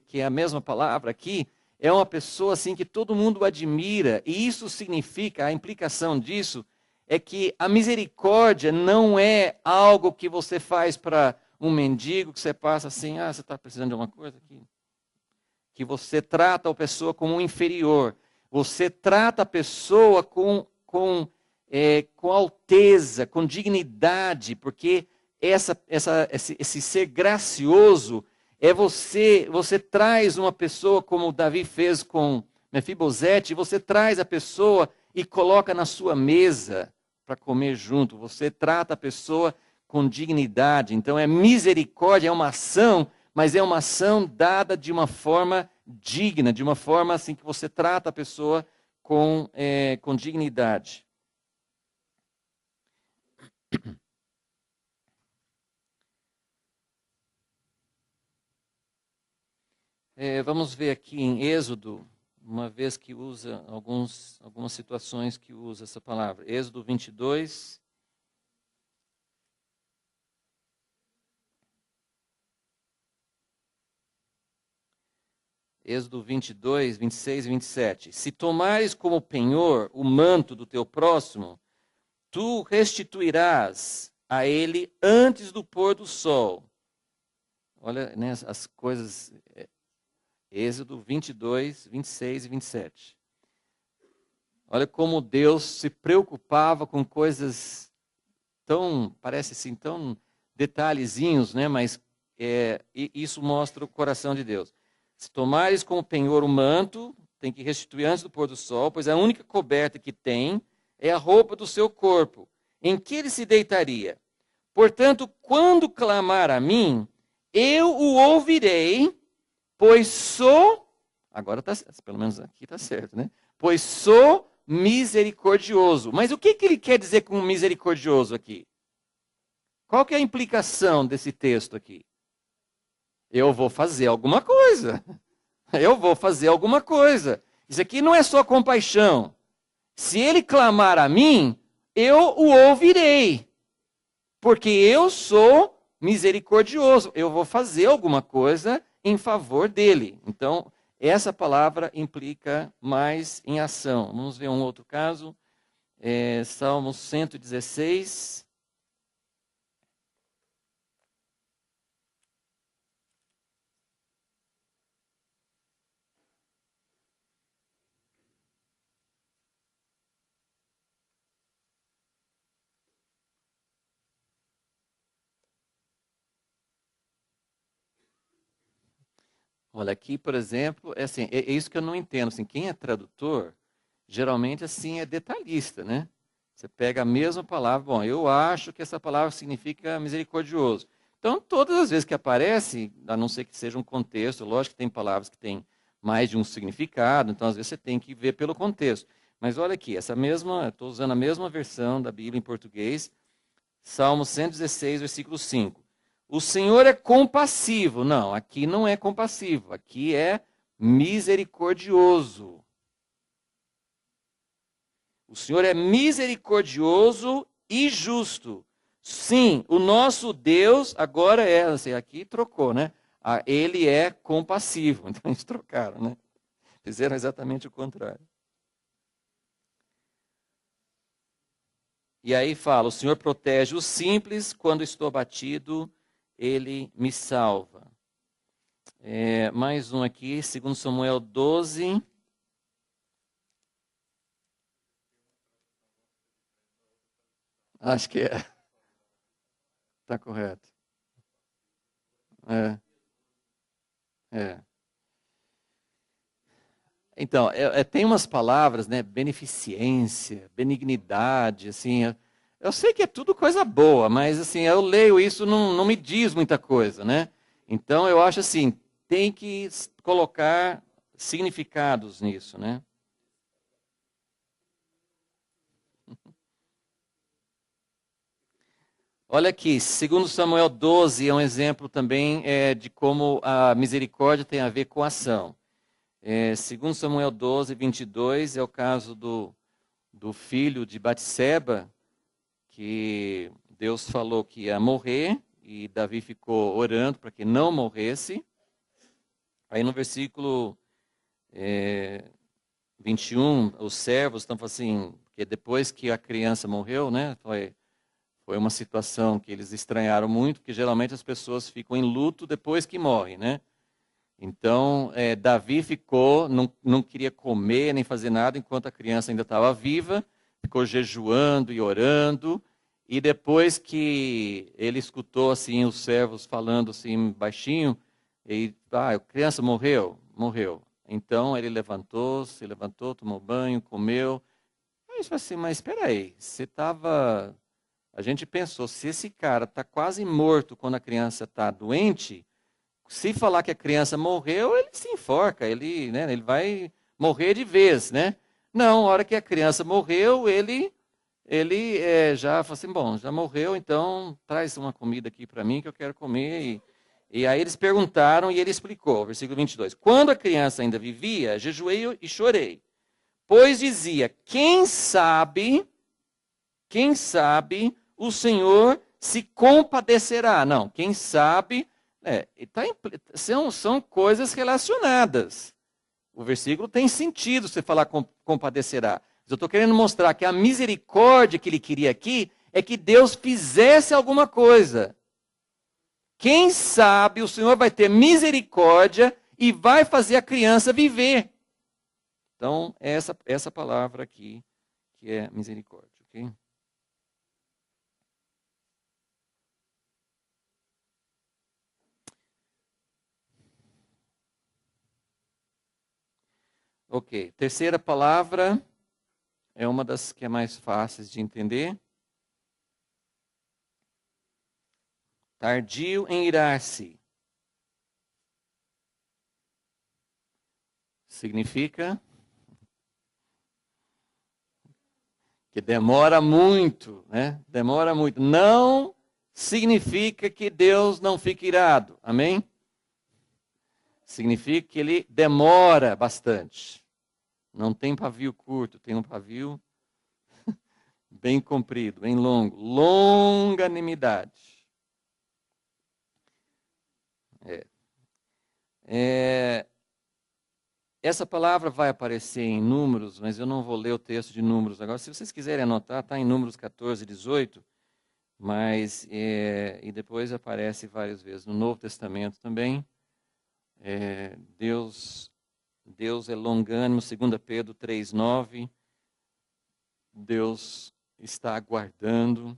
que é a mesma palavra aqui, é uma pessoa assim que todo mundo admira, e isso significa, a implicação disso é que a misericórdia não é algo que você faz para um mendigo, que você passa assim, você está precisando de alguma coisa aqui? Que você trata a pessoa como um inferior. Você trata a pessoa com alteza, com dignidade, porque esse ser gracioso é você traz uma pessoa, como Davi fez com Mefibosete, você traz a pessoa e coloca na sua mesa para comer junto. Você trata a pessoa com dignidade. Então, misericórdia, é uma ação, mas é uma ação dada de uma forma digna, de uma forma assim que você trata a pessoa com dignidade. Vamos ver aqui em Êxodo, uma vez que usa algumas situações que usa essa palavra. Êxodo 22. Êxodo 22, 26 e 27. Se tomares como penhor o manto do teu próximo, tu restituirás a ele antes do pôr do sol. Olha, né, as coisas... Êxodo 22, 26 e 27. Olha como Deus se preocupava com coisas parece assim, tão detalhezinhos, né? Mas isso mostra o coração de Deus. Se tomares como penhor o manto, tem que restituir antes do pôr do sol, pois a única coberta que tem é a roupa do seu corpo, em que ele se deitaria. Portanto, quando clamar a mim, eu o ouvirei, pois sou, agora pelo menos aqui está certo, né? Pois sou misericordioso. Mas o que ele quer dizer com misericordioso aqui? Qual que é a implicação desse texto aqui? Eu vou fazer alguma coisa. Eu vou fazer alguma coisa. Isso aqui não é só compaixão. Se ele clamar a mim, eu o ouvirei. Porque eu sou misericordioso. Eu vou fazer alguma coisa em favor dele. Então, essa palavra implica mais em ação. Vamos ver um outro caso. Salmo 116. Olha, aqui, por exemplo, assim, é isso que eu não entendo. Assim, quem é tradutor, geralmente assim é detalhista, né? Você pega a mesma palavra, bom, eu acho que essa palavra significa misericordioso. Então, todas as vezes que aparece, a não ser que seja um contexto, lógico que tem palavras que têm mais de um significado, então às vezes você tem que ver pelo contexto. Mas olha aqui, estou usando a mesma versão da Bíblia em português, Salmo 116, versículo 5. O Senhor é compassivo. Não, aqui não é compassivo, aqui é misericordioso. O Senhor é misericordioso e justo. Sim, o nosso Deus agora assim, aqui trocou, né? Ele é compassivo. Então eles trocaram, né? Fizeram exatamente o contrário. E aí fala, o Senhor protege os simples, quando estou abatido, ele me salva. Mais um aqui, 2 Samuel 12. Acho que é. Está correto. É, é. Então, tem umas palavras, né? Beneficência, benignidade, assim. Eu sei que é tudo coisa boa, mas assim, eu leio isso, não me diz muita coisa, né? Então, eu acho assim, tem que colocar significados nisso, né? Olha aqui, segundo Samuel 12 é um exemplo também de como a misericórdia tem a ver com a ação. Segundo Samuel 12, 22, é o caso do filho de Batseba, que Deus falou que ia morrer, e Davi ficou orando para que não morresse. Aí no versículo 21, os servos estão falando assim, que depois que a criança morreu, né, foi uma situação que eles estranharam muito, porque geralmente as pessoas ficam em luto depois que morrem, né? Então, Davi ficou, não queria comer nem fazer nada enquanto a criança ainda estava viva, ficou jejuando e orando, e depois que ele escutou assim os servos falando assim baixinho, a criança morreu, morreu. Então ele se levantou, tomou banho, comeu. Aí ele falou assim, mas espera aí, você estava... A gente pensou, se esse cara está quase morto quando a criança está doente, se falar que a criança morreu, ele se enforca, né, ele vai morrer de vez, né? Não, a hora que a criança morreu, ele já falou assim, bom, já morreu, então traz uma comida aqui para mim que eu quero comer. E aí eles perguntaram e ele explicou, versículo 22. Quando a criança ainda vivia, jejuei e chorei, pois dizia, quem sabe o Senhor se compadecerá. Não, quem sabe, são coisas relacionadas. O versículo tem sentido você falar compadecerá. Mas eu estou querendo mostrar que a misericórdia que ele queria aqui é que Deus fizesse alguma coisa. Quem sabe o Senhor vai ter misericórdia e vai fazer a criança viver. Então, essa palavra aqui, que é misericórdia. Ok? Ok, terceira palavra é uma das que é mais fáceis de entender. Tardio em irar-se. Significa que demora muito, né? Demora muito. Não significa que Deus não fica irado. Amém? Significa que ele demora bastante. Não tem pavio curto, tem um pavio bem comprido, bem longo. Longanimidade. Essa palavra vai aparecer em Números, mas eu não vou ler o texto de Números agora. Se vocês quiserem anotar, está em Números 14, 18, mas, e depois aparece várias vezes no Novo Testamento também. Deus é longânimo, 2 Pedro 3, 9. Deus está aguardando,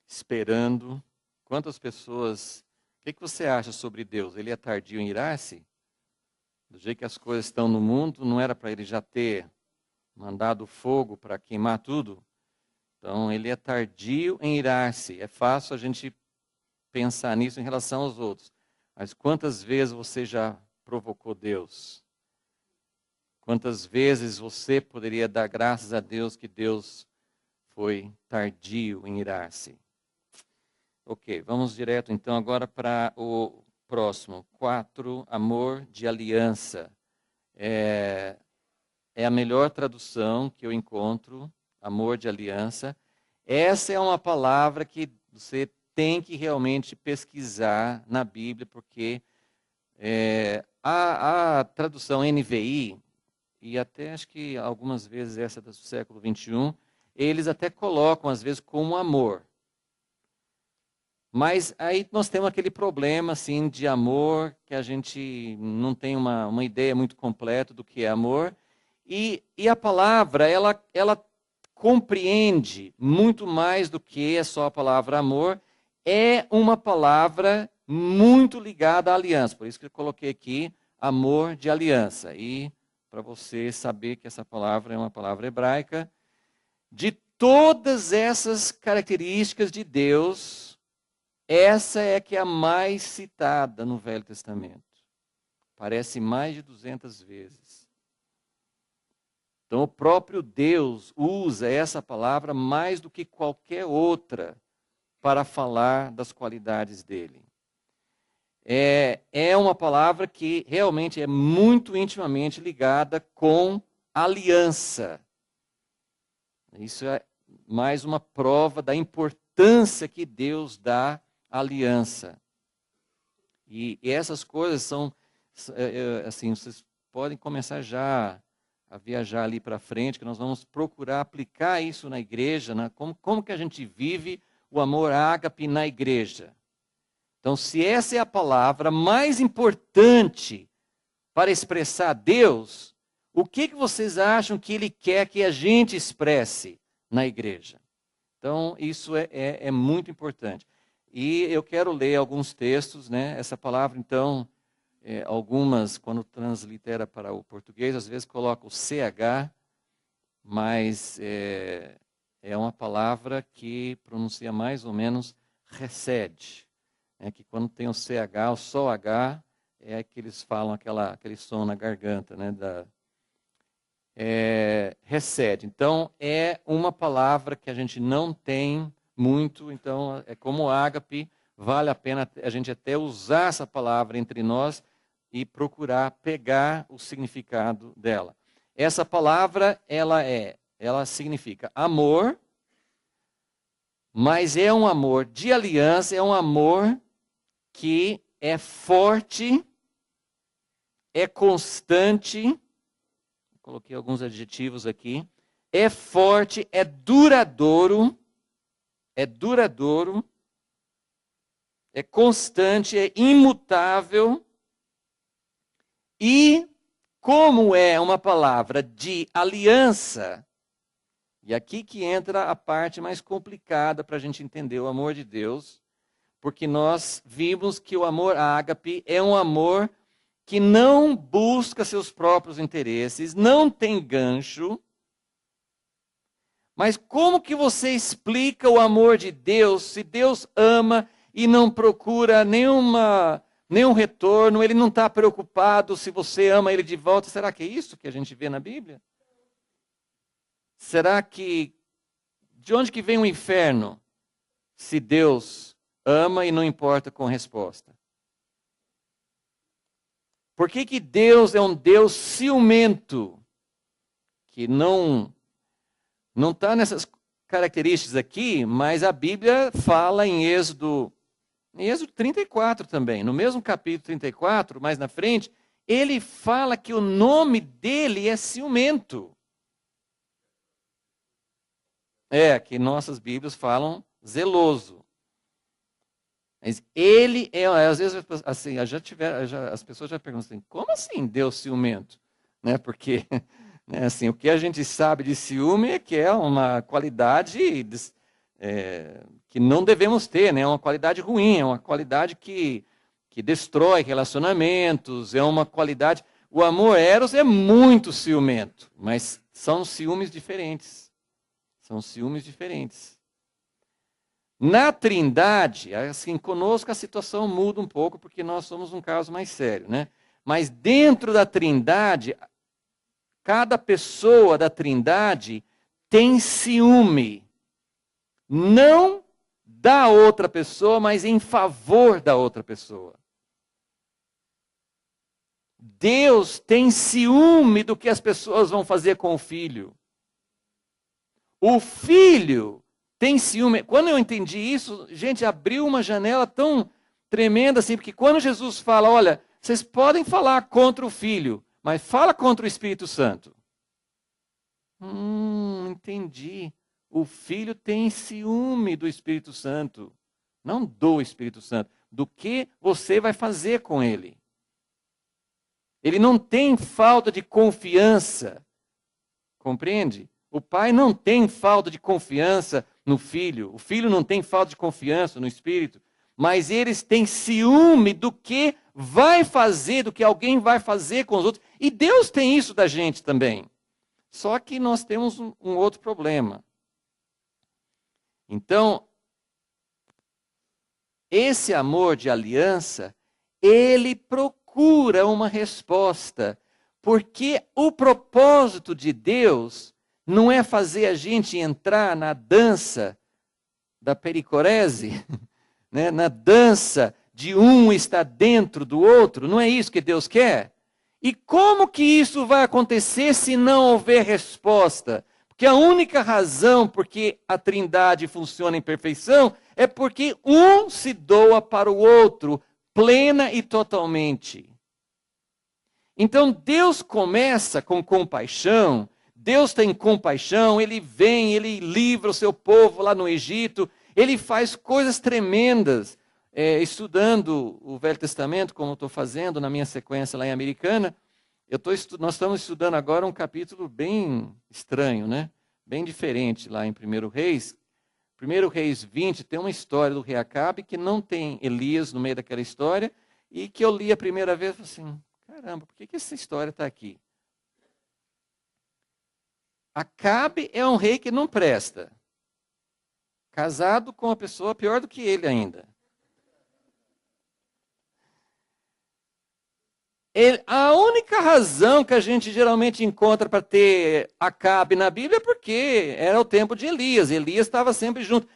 esperando. Quantas pessoas... O que você acha sobre Deus? Ele é tardio em irar-se? Do jeito que as coisas estão no mundo, não era para ele já ter mandado fogo para queimar tudo? Então, ele é tardio em irar-se. É fácil a gente pensar nisso em relação aos outros. Mas quantas vezes você já provocou Deus? Quantas vezes você poderia dar graças a Deus que Deus foi tardio em irar-se? Ok, vamos direto então agora para o próximo. 4, amor de aliança. É a melhor tradução que eu encontro, amor de aliança. Essa é uma palavra que você tem que realmente pesquisar na Bíblia, porque a tradução NVI, e até acho que algumas vezes essa do século 21, eles até colocam às vezes como amor. Mas aí nós temos aquele problema assim, de amor, que a gente não tem uma ideia muito completa do que é amor. E a palavra, ela compreende muito mais do que é só a palavra amor. É uma palavra muito ligada à aliança. Por isso que eu coloquei aqui amor de aliança. E para você saber que essa palavra é uma palavra hebraica. De todas essas características de Deus, essa é que é a mais citada no Velho Testamento. Aparece mais de 200 vezes. Então, o próprio Deus usa essa palavra mais do que qualquer outra para falar das qualidades dele. É uma palavra que realmente é muito intimamente ligada com aliança. Isso é mais uma prova da importância que Deus dá aliança. E essas coisas são, assim, vocês podem começar já a viajar ali para frente, que nós vamos procurar aplicar isso na igreja, né? Como que a gente vive o amor ágape na igreja. Então, se essa é a palavra mais importante para expressar Deus, o que vocês acham que Ele quer que a gente expresse na igreja? Então, isso é muito importante. E eu quero ler alguns textos, né? Essa palavra, então, algumas, quando translitera para o português, às vezes coloca o CH, mas é uma palavra que pronuncia mais ou menos recede. Que quando tem o CH, o só H, é que eles falam aquele som na garganta, né? Recede. Então, é uma palavra que a gente não tem muito, então é como ágape, vale a pena a gente até usar essa palavra entre nós e procurar pegar o significado dela. Essa palavra, ela significa amor, mas é um amor de aliança, é um amor que é forte, é constante, coloquei alguns adjetivos aqui, é forte, é duradouro, é constante, é imutável. E como é uma palavra de aliança, e aqui que entra a parte mais complicada para a gente entender o amor de Deus, porque nós vimos que o amor ágape é um amor que não busca seus próprios interesses, não tem gancho. Mas como que você explica o amor de Deus se Deus ama e não procura nenhum retorno, ele não está preocupado se você ama ele de volta? Será que é isso que a gente vê na Bíblia? Será que, de onde que vem o inferno se Deus ama e não importa com resposta? Por que Deus é um Deus ciumento, que não está nessas características aqui, mas a Bíblia fala em Êxodo Em Êxodo 34 também, no mesmo capítulo 34, mais na frente, ele fala que o nome dele é ciumento. Que nossas Bíblias falam zeloso. Mas ele às vezes, assim, as pessoas já perguntam assim, como assim Deus ciumento? Né? Porque, né, assim, o que a gente sabe de ciúme é que é uma qualidade que não devemos ter, né? É uma qualidade ruim, é uma qualidade que destrói relacionamentos, é uma qualidade... O amor eros é muito ciumento, mas são ciúmes diferentes. São ciúmes diferentes. Na Trindade, assim, conosco a situação muda um pouco, porque nós somos um caso mais sério, né? Mas dentro da Trindade, cada pessoa da Trindade tem ciúme. Não da outra pessoa, mas em favor da outra pessoa. Deus tem ciúme do que as pessoas vão fazer com o filho. O filho tem ciúme. Quando eu entendi isso, gente, abriu uma janela tão tremenda assim, porque quando Jesus fala, olha, vocês podem falar contra o filho, mas fala contra o Espírito Santo. Entendi. O filho tem ciúme do Espírito Santo. Não do Espírito Santo. Do que você vai fazer com ele. Ele não tem falta de confiança. Compreende? O pai não tem falta de confiança no filho. O filho não tem falta de confiança no Espírito. Mas eles têm ciúme do que vai fazer, do que alguém vai fazer com os outros. E Deus tem isso da gente também. Só que nós temos um outro problema. Então, esse amor de aliança, ele procura uma resposta. Porque o propósito de Deus não é fazer a gente entrar na dança da pericorese, né? Na dança de um estar dentro do outro. Não é isso que Deus quer? E como que isso vai acontecer se não houver resposta? Porque a única razão por que a Trindade funciona em perfeição é porque um se doa para o outro, plena e totalmente. Então Deus começa com compaixão, Deus tem compaixão, Ele vem, Ele livra o seu povo lá no Egito, Ele faz coisas tremendas. Estudando o Velho Testamento, como eu estou fazendo na minha sequência lá em Americana, nós estamos estudando agora um capítulo bem estranho, né? Bem diferente lá em 1 Reis. 1 Reis 20 tem uma história do rei Acabe que não tem Elias no meio daquela história e que eu li a primeira vez e falei assim, caramba, por que essa história está aqui? Acabe é um rei que não presta. Casado com uma pessoa pior do que ele ainda. A única razão que a gente geralmente encontra para ter Acabe na Bíblia é porque era o tempo de Elias. Elias estava sempre junto.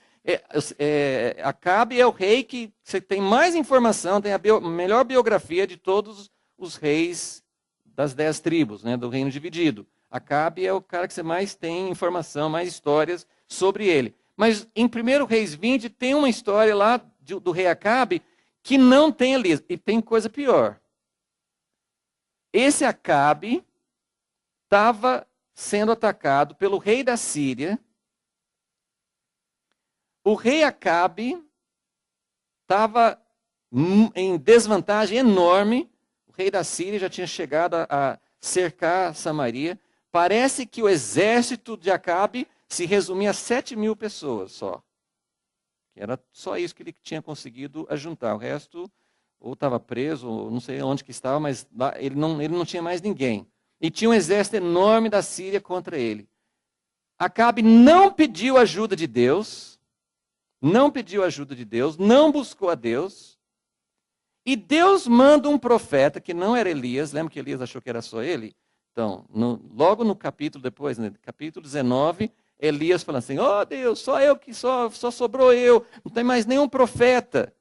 Acabe é o rei que você tem mais informação, tem a melhor biografia de todos os reis das 10 tribos, né, do reino dividido. Acabe é o cara que você mais tem informação, mais histórias sobre ele. Mas em 1 Reis 20 tem uma história lá do rei Acabe que não tem Elias. E tem coisa pior. Esse Acabe estava sendo atacado pelo rei da Síria. O rei Acabe estava em desvantagem enorme. O rei da Síria já tinha chegado a cercar Samaria. Parece que o exército de Acabe se resumia a 7.000 pessoas só. Era só isso que ele tinha conseguido ajuntar. O resto ou estava preso, ou não sei onde que estava, mas lá, ele não tinha mais ninguém. E tinha um exército enorme da Síria contra ele. Acabe não pediu ajuda de Deus, não buscou a Deus, e Deus manda um profeta, que não era Elias, lembra que Elias achou que era só ele? Então, logo no capítulo depois, né, capítulo 19, Elias fala assim, oh Deus, só sobrou eu, não tem mais nenhum profeta.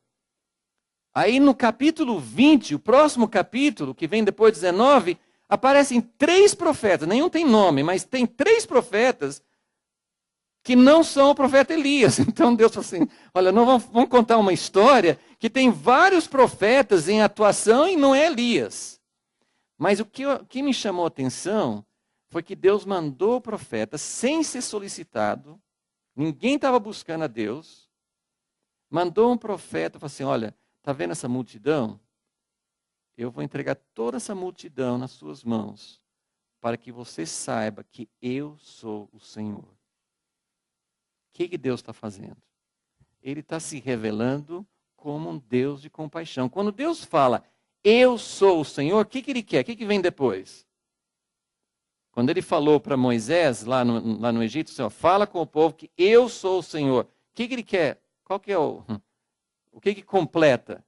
Aí no capítulo 20, o próximo capítulo, que vem depois de 19, aparecem 3 profetas, nenhum tem nome, mas tem 3 profetas que não são o profeta Elias. Então Deus falou assim, olha, não vamos contar uma história que tem vários profetas em atuação e não é Elias. Mas o que me chamou a atenção foi que Deus mandou o profeta sem ser solicitado, ninguém estava buscando a Deus, mandou um profeta e falou assim, olha, está vendo essa multidão? Eu vou entregar toda essa multidão nas suas mãos, para que você saiba que eu sou o Senhor. O que Deus está fazendo? Ele está se revelando como um Deus de compaixão. Quando Deus fala, eu sou o Senhor, o que Ele quer? O que vem depois? Quando Ele falou para Moisés, lá no Egito, Senhor, fala com o povo que eu sou o Senhor. O que Ele quer? Qual que é o que completa?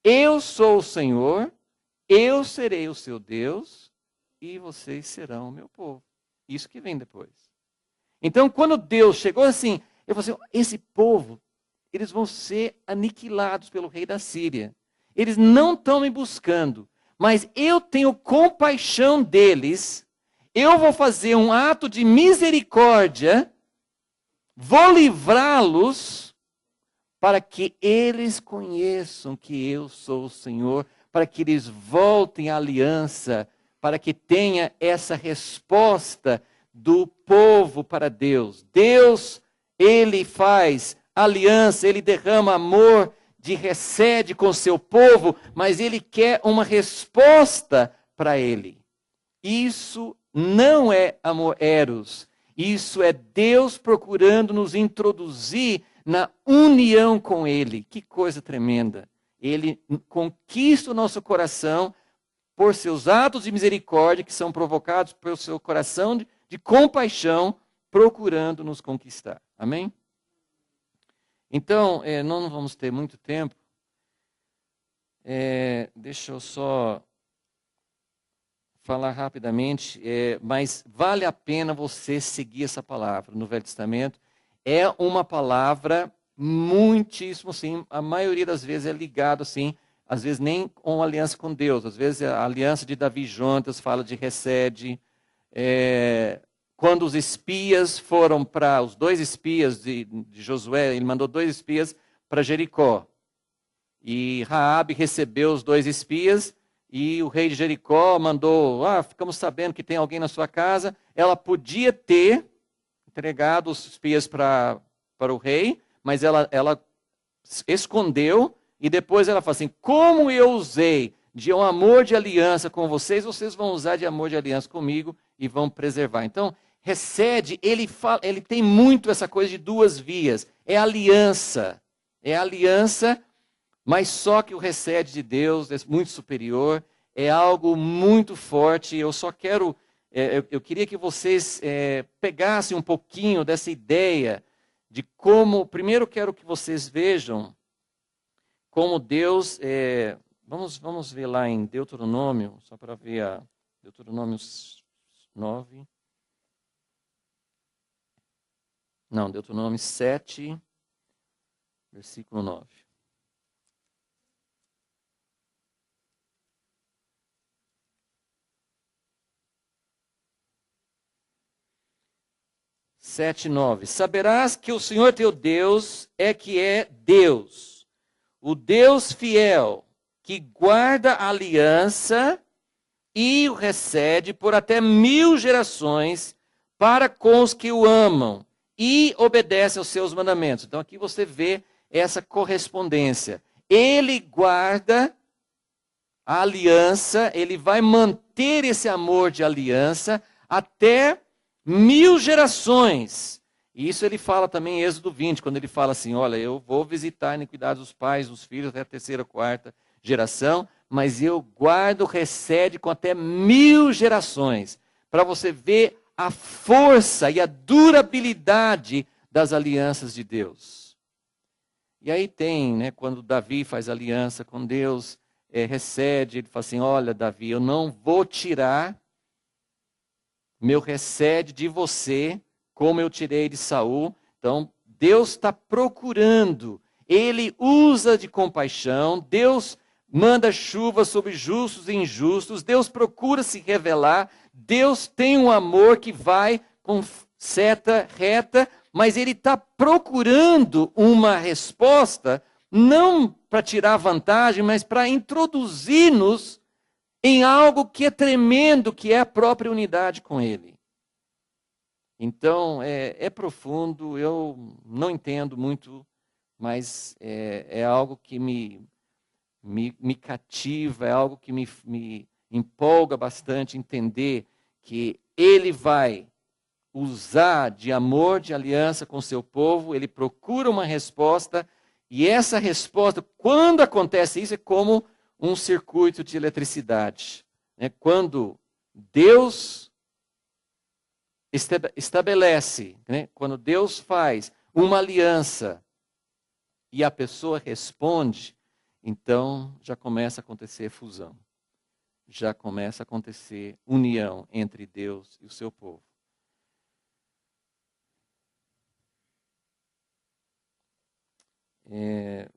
Eu sou o Senhor, eu serei o seu Deus, e vocês serão o meu povo. Isso que vem depois. Então, quando Deus chegou assim, ele falou assim, esse povo, eles vão ser aniquilados pelo rei da Síria. Eles não estão me buscando, mas eu tenho compaixão deles, eu vou fazer um ato de misericórdia, vou livrá-los, para que eles conheçam que eu sou o Senhor, para que eles voltem à aliança, para que tenha essa resposta do povo para Deus. Deus, Ele faz aliança, Ele derrama amor, recede com seu povo, mas Ele quer uma resposta para Ele. Isso não é amor eros, isso é Deus procurando nos introduzir na união com Ele. Que coisa tremenda. Ele conquista o nosso coração por seus atos de misericórdia, que são provocados pelo seu coração de compaixão, procurando nos conquistar. Amém? Então, não vamos ter muito tempo. Deixa eu só falar rapidamente, mas vale a pena você seguir essa palavra no Velho Testamento. É uma palavra muitíssimo, assim, a maioria das vezes é ligado, assim, às vezes nem com aliança com Deus, às vezes a aliança de Davi e Jonatas fala de recede. Quando os espias foram para, os 2 espias de Josué, ele mandou 2 espias para Jericó. E Raabe recebeu os 2 espias e o rei de Jericó mandou, ficamos sabendo que tem alguém na sua casa. Ela podia ter entregado os espias para o rei, mas ela escondeu e depois ela fala assim, como eu usei de um amor de aliança com vocês, vocês vão usar de amor de aliança comigo e vão preservar. Então, recede, ele tem muito essa coisa de 2 vias. É aliança, mas só que o recede de Deus é muito superior, é algo muito forte. Eu só quero, eu queria que vocês pegassem um pouquinho dessa ideia de como, primeiro eu quero que vocês vejam como Deus, vamos ver lá em Deuteronômio, só para ver Deuteronômio 9. Não, Deuteronômio 7, versículo 9. Sete, 9. Saberás que o Senhor teu Deus é que é Deus, o Deus fiel, que guarda a aliança e o recede por até 1000 gerações para com os que o amam e obedecem aos seus mandamentos. Então aqui você vê essa correspondência. Ele guarda a aliança, ele vai manter esse amor de aliança até 1000 gerações. E isso ele fala também em Êxodo 20, quando ele fala assim, olha, eu vou visitar a iniquidade dos pais, dos filhos, até a 3ª, 4ª geração, mas eu guardo, recede com até 1000 gerações, para você ver a força e a durabilidade das alianças de Deus. E aí tem, quando Davi faz aliança com Deus, recede, ele fala assim, olha Davi, eu não vou tirar meu recede de você, como eu tirei de Saul. Então, Deus está procurando, Ele usa de compaixão, Deus manda chuva sobre justos e injustos, Deus procura se revelar, Deus tem um amor que vai seta reta, mas ele está procurando uma resposta, não para tirar vantagem, mas para introduzir-nos em algo que é tremendo, que é a própria unidade com ele. Então, é profundo, eu não entendo muito, mas é algo que me cativa, é algo que me empolga bastante entender que ele vai usar de amor, de aliança com o seu povo, ele procura uma resposta, e essa resposta, quando acontece isso, é como um circuito de eletricidade. Né? Quando Deus estabelece, né? Quando Deus faz uma aliança e a pessoa responde, então já começa a acontecer fusão. Já começa a acontecer união entre Deus e o seu povo. É,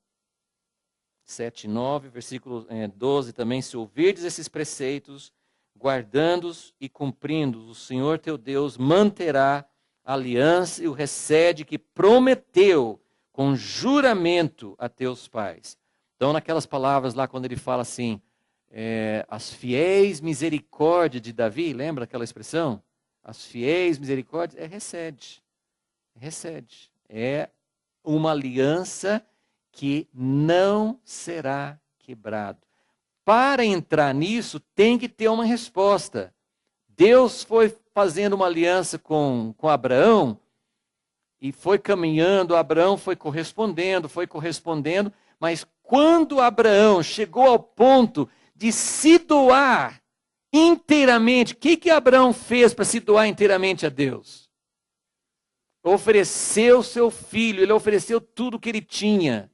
7:9, versículo 12 também, se ouvirdes esses preceitos, guardando-os e cumprindo-os, o Senhor teu Deus manterá a aliança e o recede que prometeu com juramento a teus pais. Então, naquelas palavras lá, quando ele fala assim, as fiéis misericórdias de Davi, lembra aquela expressão? As fiéis misericórdias, recede. Recede. É uma aliança que não será quebrado. Para entrar nisso, tem que ter uma resposta. Deus foi fazendo uma aliança com Abraão e foi caminhando, Abraão foi correspondendo, mas quando Abraão chegou ao ponto de se doar inteiramente, o que Abraão fez para se doar inteiramente a Deus? Ofereceu seu filho, ele ofereceu tudo que ele tinha.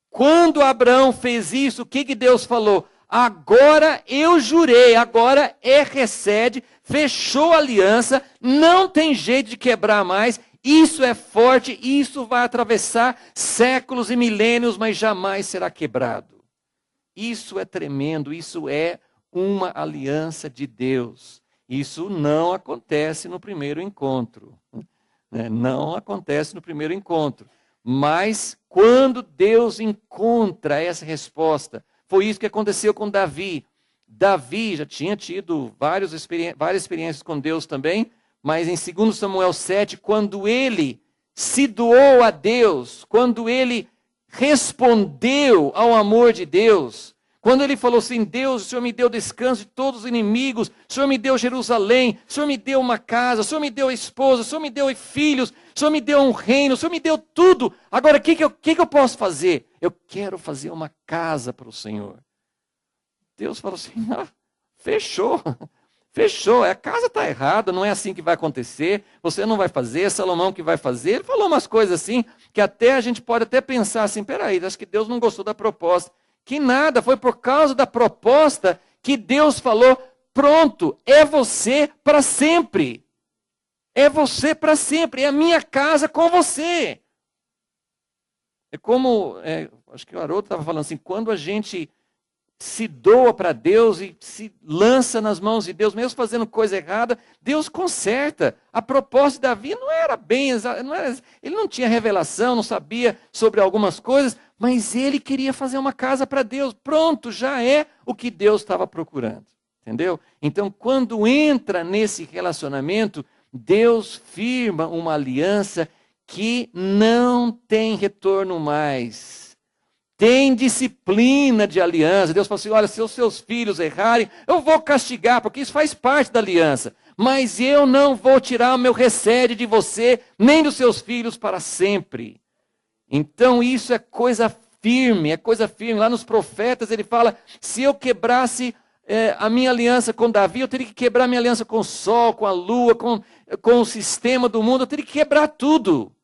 Quando Abraão fez isso, o que Deus falou? Agora eu jurei, agora recede, fechou a aliança, não tem jeito de quebrar mais, isso é forte, isso vai atravessar séculos e milênios, mas jamais será quebrado. Isso é tremendo, isso é uma aliança de Deus. Isso não acontece no primeiro encontro. Não acontece no primeiro encontro. Mas quando Deus encontra essa resposta, foi isso que aconteceu com Davi. Davi já tinha tido várias experiências com Deus também, mas em 2 Samuel 7, quando ele se doou a Deus, quando ele respondeu ao amor de Deus, quando ele falou assim, Deus, o Senhor me deu descanso de todos os inimigos, o Senhor me deu Jerusalém, o Senhor me deu uma casa, o Senhor me deu a esposa, o Senhor me deu filhos, o Senhor me deu um reino, o Senhor me deu tudo. Agora, o que eu posso fazer? Eu quero fazer uma casa para o Senhor. Deus falou assim, fechou, fechou, a casa está errada, não é assim que vai acontecer, você não vai fazer, é Salomão que vai fazer. Ele falou umas coisas assim, que até a gente pode até pensar assim, peraí, acho que Deus não gostou da proposta. Que nada, foi por causa da proposta que Deus falou, pronto, é você para sempre. É você para sempre, é a minha casa com você. É como, acho que o Haroldo estava falando assim, quando a gente se doa para Deus e se lança nas mãos de Deus, mesmo fazendo coisa errada, Deus conserta. A proposta de Davi não era bem, ele não tinha revelação, não sabia sobre algumas coisas, mas ele queria fazer uma casa para Deus. Pronto, já é o que Deus estava procurando. Entendeu? Então, quando entra nesse relacionamento, Deus firma uma aliança que não tem retorno mais. Tem disciplina de aliança. Deus fala assim, olha, se os seus filhos errarem, eu vou castigar, porque isso faz parte da aliança. Mas eu não vou tirar o meu recede de você, nem dos seus filhos para sempre. Então isso é coisa firme, é coisa firme. Lá nos profetas ele fala, se eu quebrasse a minha aliança com Davi, eu teria que quebrar minha aliança com o sol, com a lua, com o sistema do mundo, eu teria que quebrar tudo.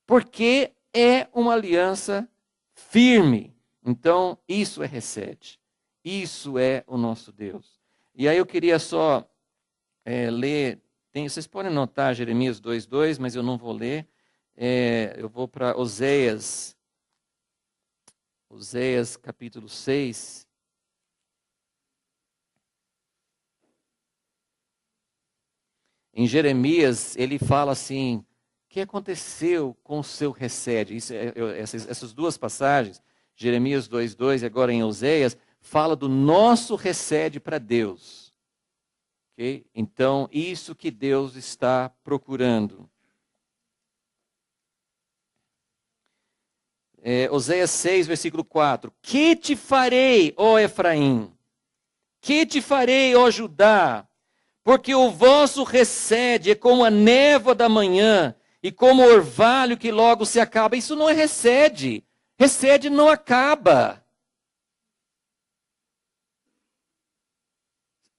Porque é uma aliança firme. Então, isso é recede. Isso é o nosso Deus. E aí eu queria só ler, vocês podem notar Jeremias 2:2, mas eu não vou ler. Eu vou para Oséias capítulo 6. Em Jeremias, ele fala assim: o que aconteceu com o seu recede? Essas duas passagens, Jeremias 2:2 e agora em Oséias, fala do nosso recede para Deus. Okay? Então, isso que Deus está procurando. Oséias 6, versículo 4. Que te farei, ó Efraim? Que te farei, ó Judá? Porque o vosso recede é como a névoa da manhã e como o orvalho que logo se acaba. Isso não é recede. Recede não acaba.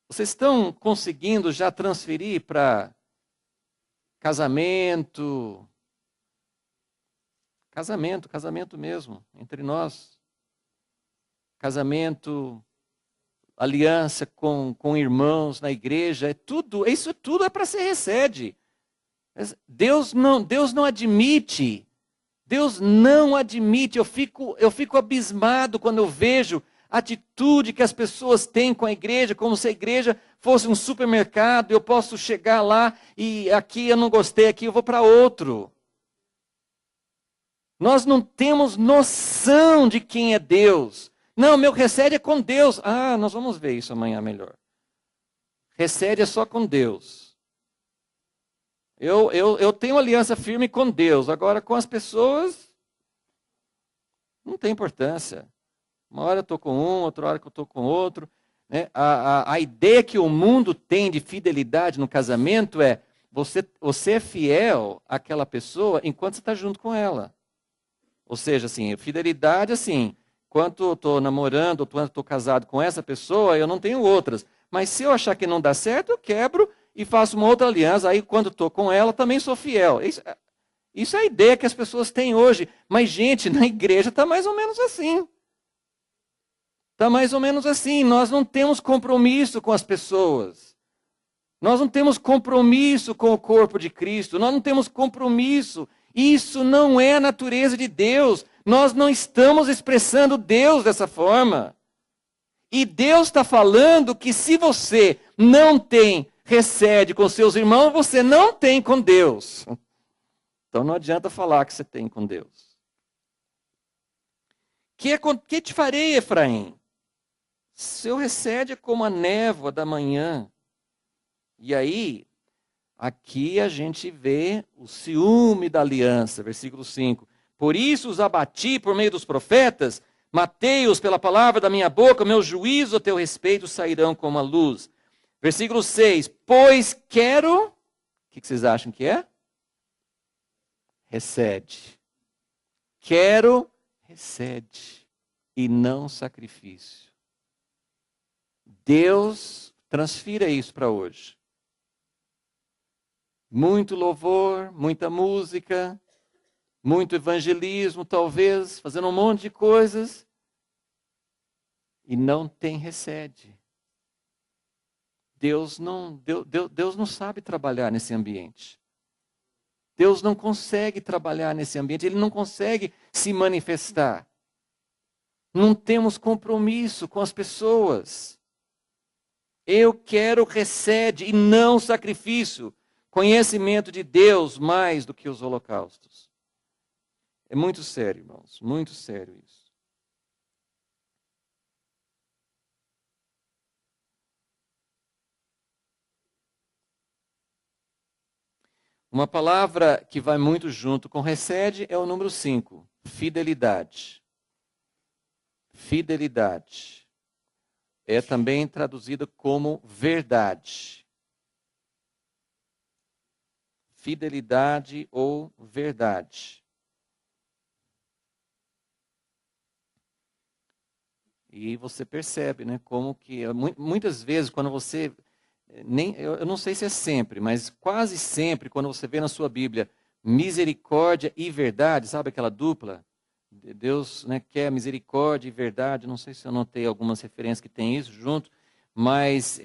Vocês estão conseguindo já transferir para casamento? Casamento mesmo, entre nós. Casamento, aliança com irmãos na igreja, isso tudo é para ser recede. Deus não admite. Deus não admite. Eu fico abismado quando eu vejo a atitude que as pessoas têm com a igreja, como se a igreja fosse um supermercado, eu posso chegar lá e aqui eu não gostei, aqui eu vou para outro. Nós não temos noção de quem é Deus. Não, meu recede é com Deus. Ah, nós vamos ver isso amanhã melhor. Recede é só com Deus. Eu tenho aliança firme com Deus. Agora, com as pessoas, não tem importância. Uma hora eu estou com um, outra hora que eu estou com outro. Né? A ideia que o mundo tem de fidelidade no casamento é você é fiel àquela pessoa enquanto você está junto com ela. Ou seja, assim, fidelidade, assim, enquanto eu estou namorando, ou quando estou casado com essa pessoa, eu não tenho outras. Mas se eu achar que não dá certo, eu quebro e faço uma outra aliança. Aí, quando estou com ela, também sou fiel. Isso é a ideia que as pessoas têm hoje. Mas, gente, na igreja está mais ou menos assim. Está mais ou menos assim. Nós não temos compromisso com as pessoas. Nós não temos compromisso com o corpo de Cristo. Nós não temos compromisso. Isso não é a natureza de Deus. Nós não estamos expressando Deus dessa forma. E Deus está falando que se você não tem recede com seus irmãos, você não tem com Deus. Então não adianta falar que você tem com Deus. Que te farei, Efraim? Seu recede é como a névoa da manhã. E aí, aqui a gente vê o ciúme da aliança, versículo 5. Por isso os abati por meio dos profetas, matei-os pela palavra da minha boca, meus juízos a teu respeito sairão como a luz. Versículo 6. Pois quero, o que vocês acham que é? Recede. Quero, recede, e não sacrifício. Deus transfira isso para hoje. Muito louvor, muita música, muito evangelismo, talvez, fazendo um monte de coisas, e não tem recede. Deus não sabe trabalhar nesse ambiente. Deus não consegue trabalhar nesse ambiente, Ele não consegue se manifestar. Não temos compromisso com as pessoas. Eu quero recede e não sacrifício. Conhecimento de Deus mais do que os holocaustos. É muito sério, irmãos, muito sério isso. Uma palavra que vai muito junto com recede é o número 5, fidelidade. Fidelidade. É também traduzida como verdade. Fidelidade ou verdade. E você percebe, né, como que muitas vezes quando você eu não sei se é sempre, mas quase sempre quando você vê na sua Bíblia misericórdia e verdade, sabe aquela dupla? Deus, né, quer misericórdia e verdade. Não sei se eu notei algumas referências que tem isso junto, mas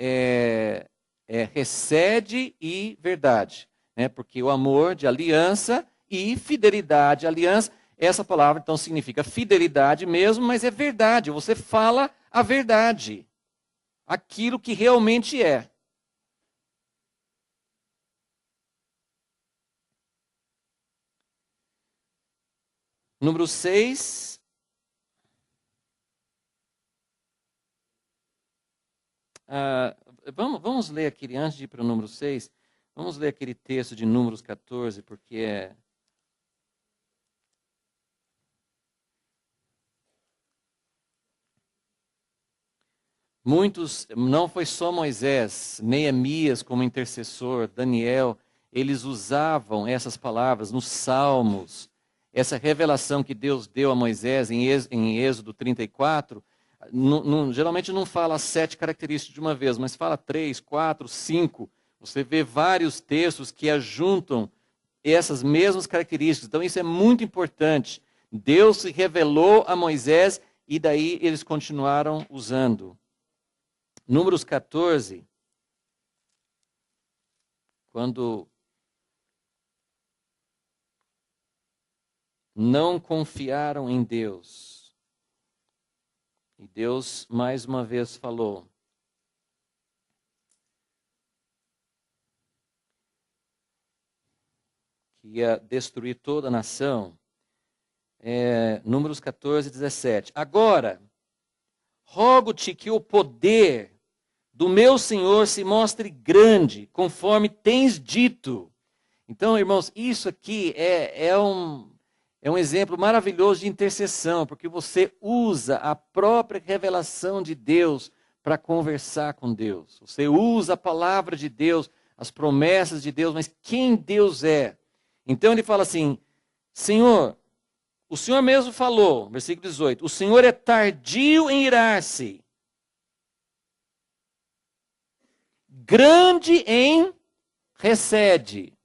recede e verdade. Né? Porque o amor de aliança e fidelidade, aliança, essa palavra então significa fidelidade mesmo, mas é verdade. Você fala a verdade, aquilo que realmente é. Número 6. Vamos ler aquele, antes de ir para o número 6, vamos ler aquele texto de Números 14, porque é... Muitos, não foi só Moisés, Neemias como intercessor, Daniel, eles usavam essas palavras nos Salmos. Essa revelação que Deus deu a Moisés em Êxodo 34, geralmente não fala 7 características de uma vez, mas fala 3, 4, 5. Você vê vários textos que ajuntam essas mesmas características. Então isso é muito importante. Deus se revelou a Moisés e daí eles continuaram usando. Números 14, quando não confiaram em Deus, e Deus mais uma vez falou, que ia destruir toda a nação, Números 14, 17. Agora, rogo-te que o poder do meu Senhor se mostre grande, conforme tens dito. Então, irmãos, isso aqui é um exemplo maravilhoso de intercessão, porque você usa a própria revelação de Deus para conversar com Deus. Você usa a palavra de Deus, as promessas de Deus, mas quem Deus é. Então ele fala assim, Senhor, o Senhor mesmo falou, versículo 18, o Senhor é tardio em irar-se, grande em recede.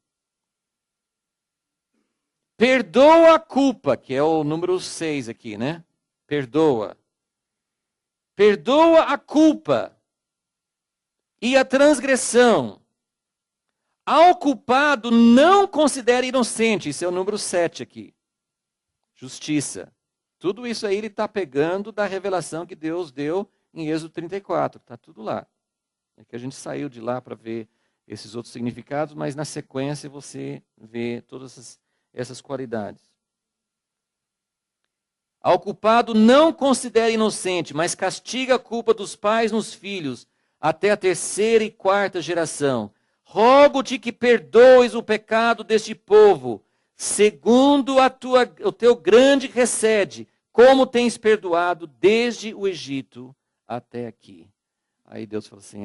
Perdoa a culpa, que é o número 6 aqui, né? Perdoa. Perdoa a culpa e a transgressão. Ao culpado não considere inocente. Isso é o número 7 aqui. Justiça. Tudo isso aí ele está pegando da revelação que Deus deu em Êxodo 34. Está tudo lá. É que a gente saiu de lá para ver esses outros significados, mas na sequência você vê todas essas qualidades. Ao culpado não considere inocente, mas castiga a culpa dos pais nos filhos, até a 3ª e 4ª geração. Rogo-te que perdoes o pecado deste povo, segundo o teu grande recede, como tens perdoado desde o Egito até aqui. Aí Deus falou assim,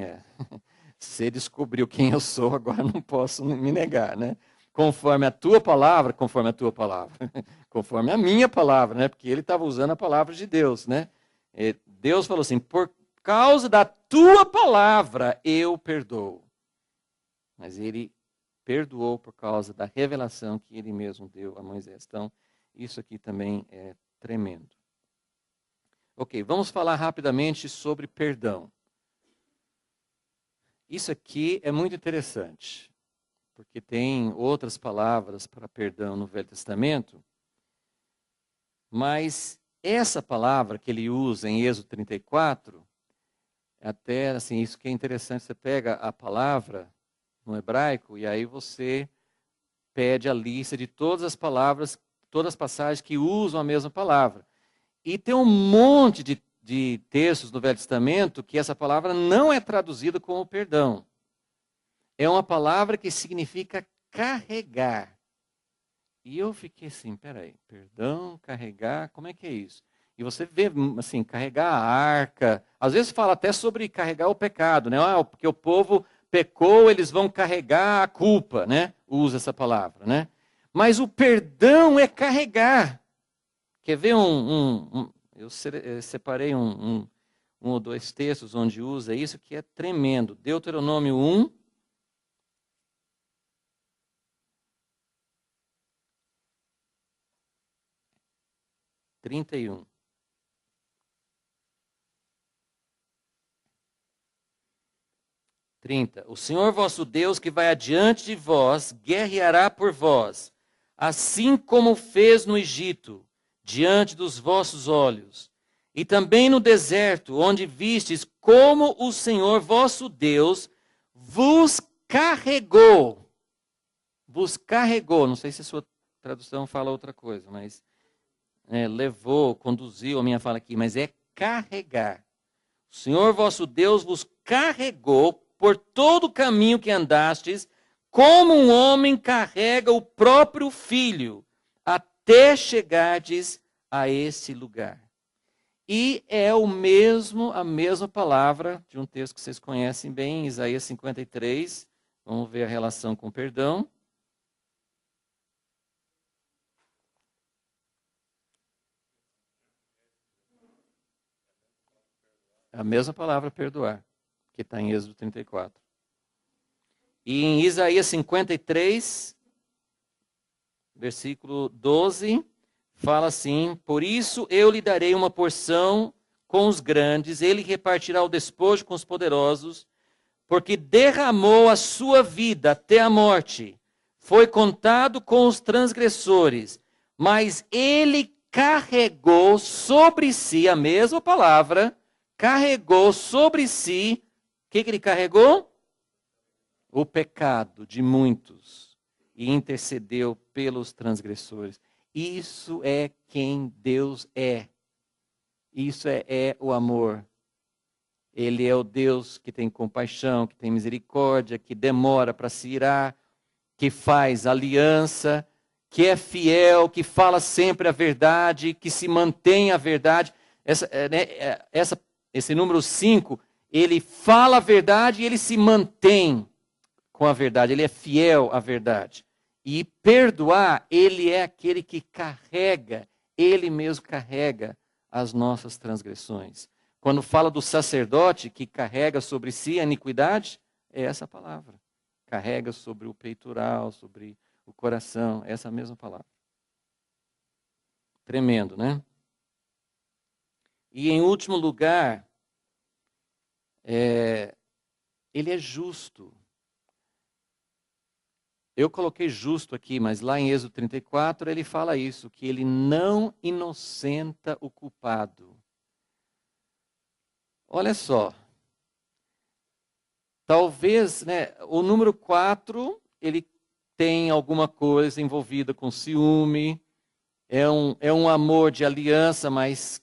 você descobriu quem eu sou, agora não posso me negar, né? Conforme a tua palavra, conforme a minha palavra, né? Porque ele estava usando a palavra de Deus, né? Deus falou assim, por causa da tua palavra eu perdoo. Mas ele perdoou por causa da revelação que ele mesmo deu a Moisés. Então, isso aqui também é tremendo. Ok, vamos falar rapidamente sobre perdão. Isso aqui é muito interessante, porque tem outras palavras para perdão no Velho Testamento, mas essa palavra que ele usa em Êxodo 34, até assim, isso que é interessante, você pega a palavra no hebraico e aí você pede a lista de todas as palavras, todas as passagens que usam a mesma palavra. E tem um monte de textos no Velho Testamento que essa palavra não é traduzida como perdão. É uma palavra que significa carregar. E eu fiquei assim, peraí, perdão, carregar, como é que é isso? E você vê, assim, carregar a arca, às vezes fala até sobre carregar o pecado, né? Porque o povo pecou, eles vão carregar a culpa, né? Usa essa palavra, né? Mas o perdão é carregar. Quer ver eu separei um ou dois textos onde usa isso que é tremendo. Deuteronômio 1. (31). O Senhor vosso Deus que vai adiante de vós, guerreará por vós, assim como fez no Egito, diante dos vossos olhos. E também no deserto, onde vistes como o Senhor vosso Deus vos carregou. Vos carregou. Não sei se a sua tradução fala outra coisa, mas levou, conduziu a minha fala aqui, mas é carregar. O Senhor vosso Deus vos carregou por todo o caminho que andastes, como um homem carrega o próprio filho, até chegardes a esse lugar. E é a mesma palavra de um texto que vocês conhecem bem, Isaías 53. Vamos ver a relação com o perdão. A mesma palavra perdoar, que está em Êxodo 34. E em Isaías 53, versículo 12, fala assim: por isso eu lhe darei uma porção com os grandes, ele repartirá o despojo com os poderosos, porque derramou a sua vida até a morte, foi contado com os transgressores, mas ele carregou sobre si, a mesma palavra, carregou sobre si, o que ele carregou? O pecado de muitos, e intercedeu pelos transgressores. Isso é quem Deus é. Isso é o amor. Ele é o Deus que tem compaixão, que tem misericórdia, que demora para se irar, que faz aliança, que é fiel, que fala sempre a verdade, que se mantém a verdade. Esse número 5, ele fala a verdade e ele se mantém com a verdade, ele é fiel à verdade. E perdoar, ele é aquele que carrega, ele mesmo carrega as nossas transgressões. Quando fala do sacerdote que carrega sobre si a iniquidade, é essa palavra. Carrega sobre o peitoral, sobre o coração, é essa mesma palavra. Tremendo, né? E em último lugar, ele é justo. Eu coloquei justo aqui, mas lá em Êxodo 34 ele fala isso, que ele não inocenta o culpado. Olha só, talvez, o número 4, ele tem alguma coisa envolvida com ciúme, é um amor de aliança, mas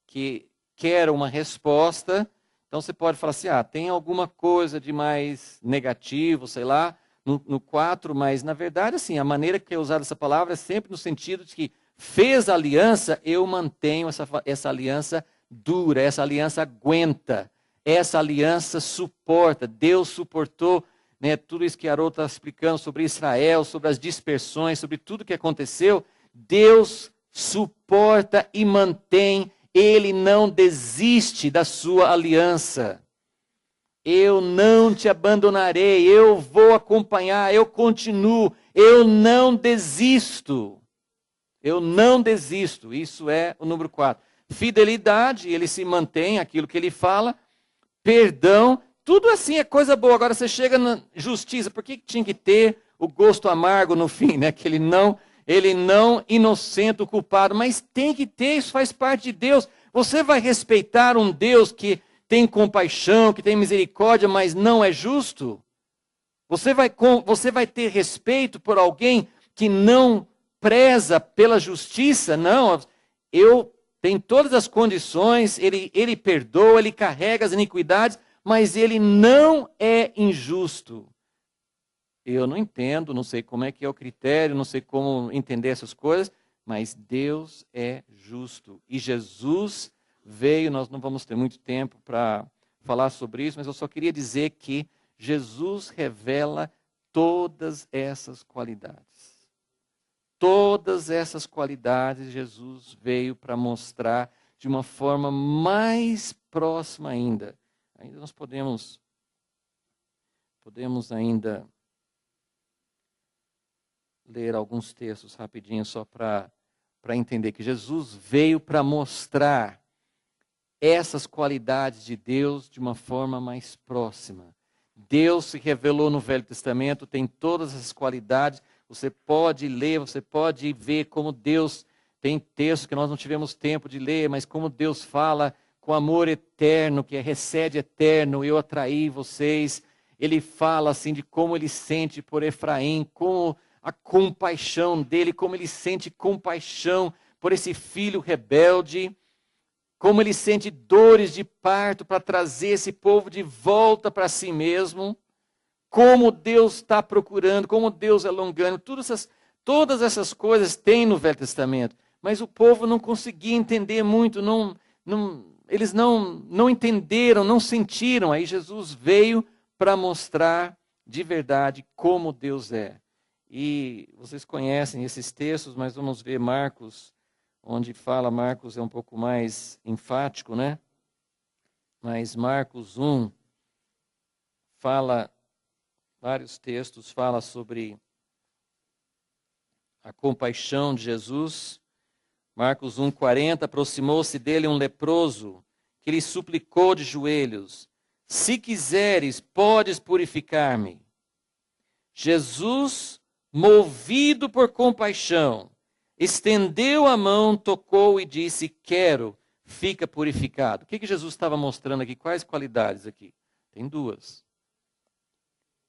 que quer uma resposta. Então você pode falar assim, tem alguma coisa de mais negativo, sei lá, no 4, mas na verdade, assim, a maneira que é usada essa palavra é sempre no sentido de que fez aliança, eu mantenho essa aliança dura, essa aliança aguenta, essa aliança suporta. Deus suportou, tudo isso que Haroldo está explicando sobre Israel, sobre as dispersões, sobre tudo que aconteceu. Deus suporta e mantém, ele não desiste da sua aliança. Eu não te abandonarei, eu vou acompanhar, eu continuo, eu não desisto. Eu não desisto, isso é o número 4. Fidelidade, ele se mantém, aquilo que ele fala. Perdão, tudo assim é coisa boa. Agora você chega na justiça, por que tinha que ter o gosto amargo no fim, né? Que ele não inocenta o culpado, mas tem que ter, isso faz parte de Deus. Você vai respeitar um Deus que tem compaixão, que tem misericórdia, mas não é justo? Você vai ter respeito por alguém que não preza pela justiça? Não, tem todas as condições, ele perdoa, ele carrega as iniquidades, mas ele não é injusto. Eu não entendo, não sei como é que é o critério, não sei como entender essas coisas, mas Deus é justo. E Jesus veio, nós não vamos ter muito tempo para falar sobre isso, mas eu só queria dizer que Jesus revela todas essas qualidades. Todas essas qualidades Jesus veio para mostrar de uma forma mais próxima ainda. Ainda nós podemos ainda ler alguns textos rapidinho só para entender que Jesus veio para mostrar essas qualidades de Deus de uma forma mais próxima. Deus se revelou no Velho Testamento, tem todas essas qualidades. Você pode ler, você pode ver como Deus, tem textos que nós não tivemos tempo de ler, mas como Deus fala com amor eterno, que é recede eterno, eu atraí vocês. Ele fala assim de como ele sente por Efraim, como a compaixão dele, como ele sente compaixão por esse filho rebelde, como ele sente dores de parto para trazer esse povo de volta para si mesmo, como Deus está procurando, como Deus é longânimo, todas essas coisas tem no Velho Testamento, mas o povo não conseguia entender muito, eles não entenderam, não sentiram. Aí Jesus veio para mostrar de verdade como Deus é. E vocês conhecem esses textos, mas vamos ver Marcos, onde fala, Marcos é um pouco mais enfático, né? Mas Marcos 1 fala, vários textos fala sobre a compaixão de Jesus. Marcos 1:40, aproximou-se dele um leproso, que lhe suplicou de joelhos: se quiseres, podes purificar-me. Jesus, movido por compaixão, estendeu a mão, tocou e disse: quero, fica purificado. O que Jesus estava mostrando aqui? Quais qualidades aqui? Tem duas: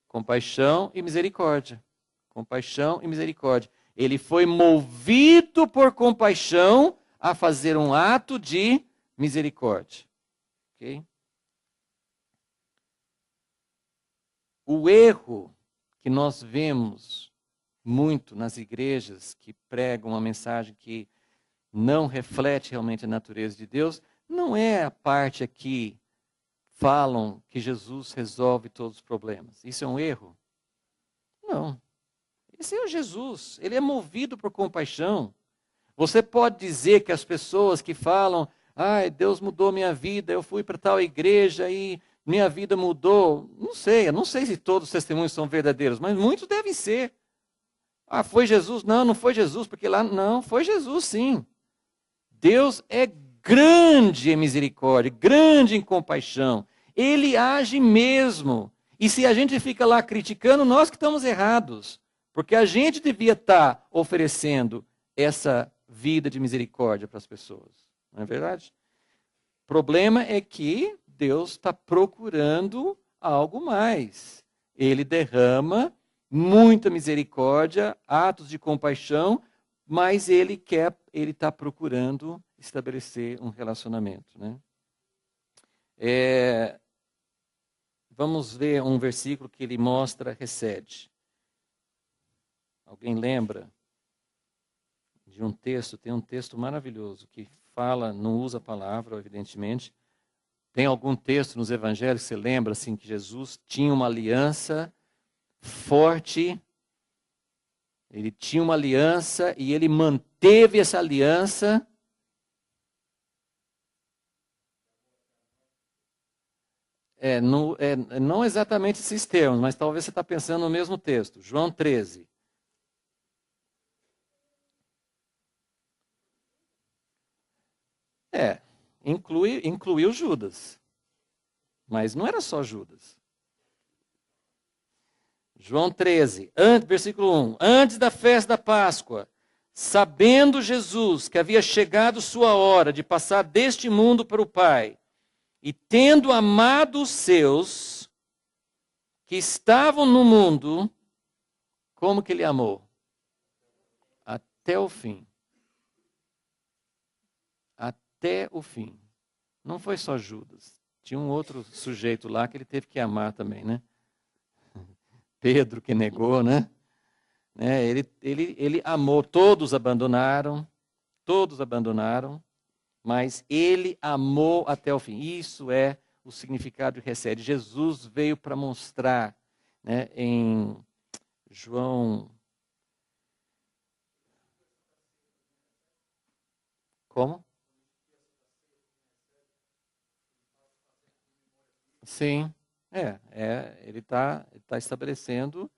compaixão e misericórdia. Compaixão e misericórdia. Ele foi movido por compaixão a fazer um ato de misericórdia. Okay? O erro que nós vemos muito nas igrejas que pregam uma mensagem que não reflete realmente a natureza de Deus, não é a parte aqui falam que Jesus resolve todos os problemas. Isso é um erro? Não. Esse é o Jesus, ele é movido por compaixão. Você pode dizer que as pessoas que falam, ai, Deus mudou minha vida, eu fui para tal igreja e minha vida mudou. Eu não sei se todos os testemunhos são verdadeiros, mas muitos devem ser. Ah, foi Jesus? Não, não foi Jesus, porque lá, não, foi Jesus sim. Deus é grande em misericórdia, grande em compaixão. Ele age mesmo. E se a gente fica lá criticando, nós que estamos errados. Porque a gente devia estar oferecendo essa vida de misericórdia para as pessoas. Não é verdade? O problema é que Deus está procurando algo mais. Ele derrama muita misericórdia, atos de compaixão, mas ele está procurando estabelecer um relacionamento. Né? Vamos ver um versículo que ele mostra, recede. Alguém lembra de um texto? Tem um texto maravilhoso que fala, não usa a palavra, evidentemente. Tem algum texto nos evangelhos que você lembra assim, que Jesus tinha uma aliança forte, ele tinha uma aliança e ele manteve essa aliança. Não exatamente esses termos, mas talvez você está pensando no mesmo texto. João 13. Incluiu Judas. Mas não era só Judas. João 13, versículo 1. Antes da festa da Páscoa, sabendo Jesus que havia chegado sua hora de passar deste mundo para o Pai, e tendo amado os seus que estavam no mundo, como que ele amou? Até o fim. Até o fim. Não foi só Judas. Tinha um outro sujeito lá que ele teve que amar também, né? Pedro que negou, né? Ele amou, todos abandonaram, mas ele amou até o fim. Isso é o significado que recebe. Jesus veio para mostrar, né, em João... Como? Sim, ele está estabelecendo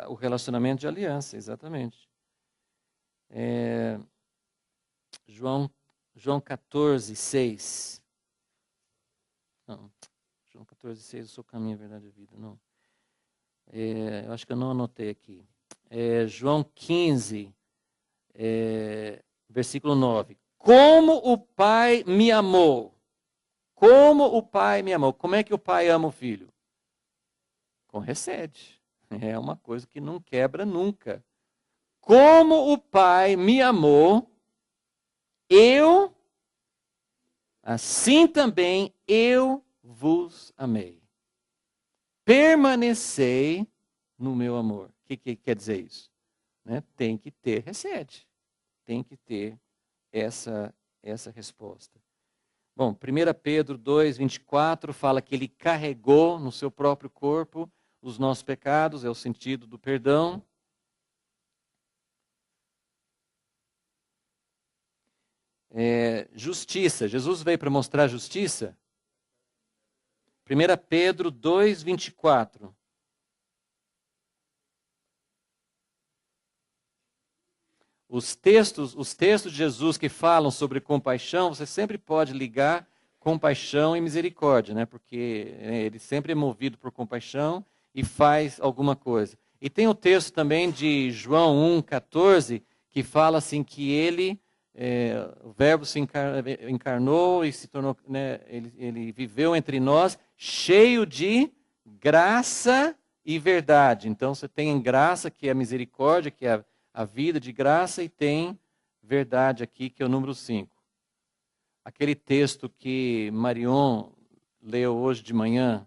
o relacionamento de aliança, exatamente. João 14, 6. Não, João 14, 6, eu sou o caminho, a verdade e a vida. Não. Eu acho que eu não anotei aqui. João 15, versículo 9. Como o Pai me amou. Como o Pai me amou. Como é que o Pai ama o Filho? Com recede. É uma coisa que não quebra nunca. Como o Pai me amou, assim também eu vos amei. Permanecei no meu amor. O que quer dizer isso? Né? Tem que ter recede. Tem que ter essa resposta. Bom, 1 Pedro 2, 24 fala que ele carregou no seu próprio corpo os nossos pecados, é o sentido do perdão. Justiça, Jesus veio para mostrar justiça. 1 Pedro 2, 24. Os textos de Jesus que falam sobre compaixão, você sempre pode ligar compaixão e misericórdia, né? Porque ele sempre é movido por compaixão e faz alguma coisa. E tem o texto também de João 1,14, que fala assim que o verbo se encarnou e se tornou, né, ele viveu entre nós, cheio de graça e verdade. Então você tem graça, que é a misericórdia, que é a vida de graça, e tem verdade aqui, que é o número 5. Aquele texto que Marion leu hoje de manhã,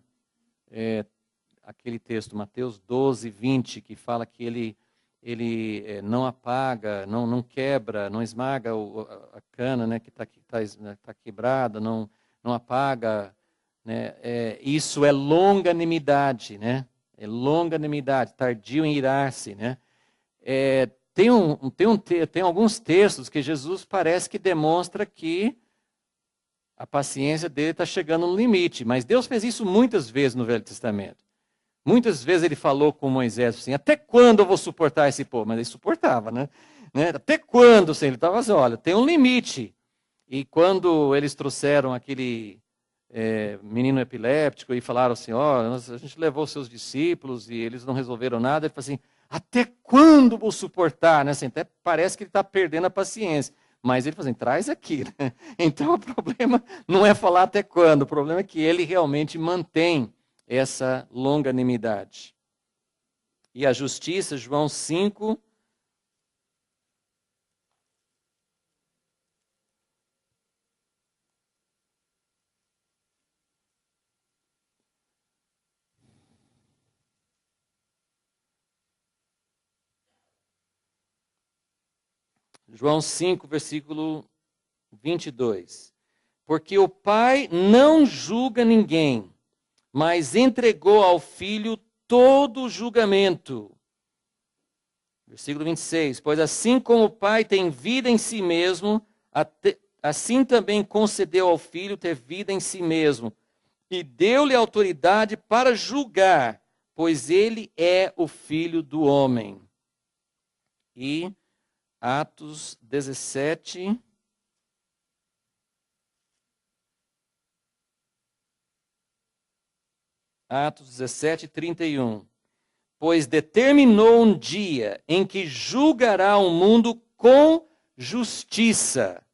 aquele texto, Mateus 12, 20, que fala que ele não apaga, não quebra, não esmaga a cana, né, que está quebrada, não apaga. Né, isso é longanimidade, né? É longanimidade, tardio em irar-se, né? Tem alguns textos que Jesus parece que demonstra que a paciência dele está chegando no limite, mas Deus fez isso muitas vezes no Velho Testamento. Muitas vezes ele falou com Moisés assim: até quando eu vou suportar esse povo? Mas ele suportava, né? Até quando? Assim, ele estava assim: olha, tem um limite. E quando eles trouxeram aquele menino epiléptico e falaram assim: ó, a gente levou seus discípulos e eles não resolveram nada, ele falou assim: até quando vou suportar? Né? Assim, até parece que ele está perdendo a paciência. Mas ele falou assim: traz aqui. Né? Então o problema não é falar até quando, o problema é que ele realmente mantém essa longanimidade. E a justiça, João 5. João 5, versículo 22. Porque o Pai não julga ninguém, mas entregou ao Filho todo o julgamento. Versículo 26. Pois assim como o Pai tem vida em si mesmo, assim também concedeu ao Filho ter vida em si mesmo. E deu-lhe autoridade para julgar, pois ele é o Filho do homem. E Atos 17. Atos 17, 31. Pois determinou um dia em que julgará o mundo com justiça,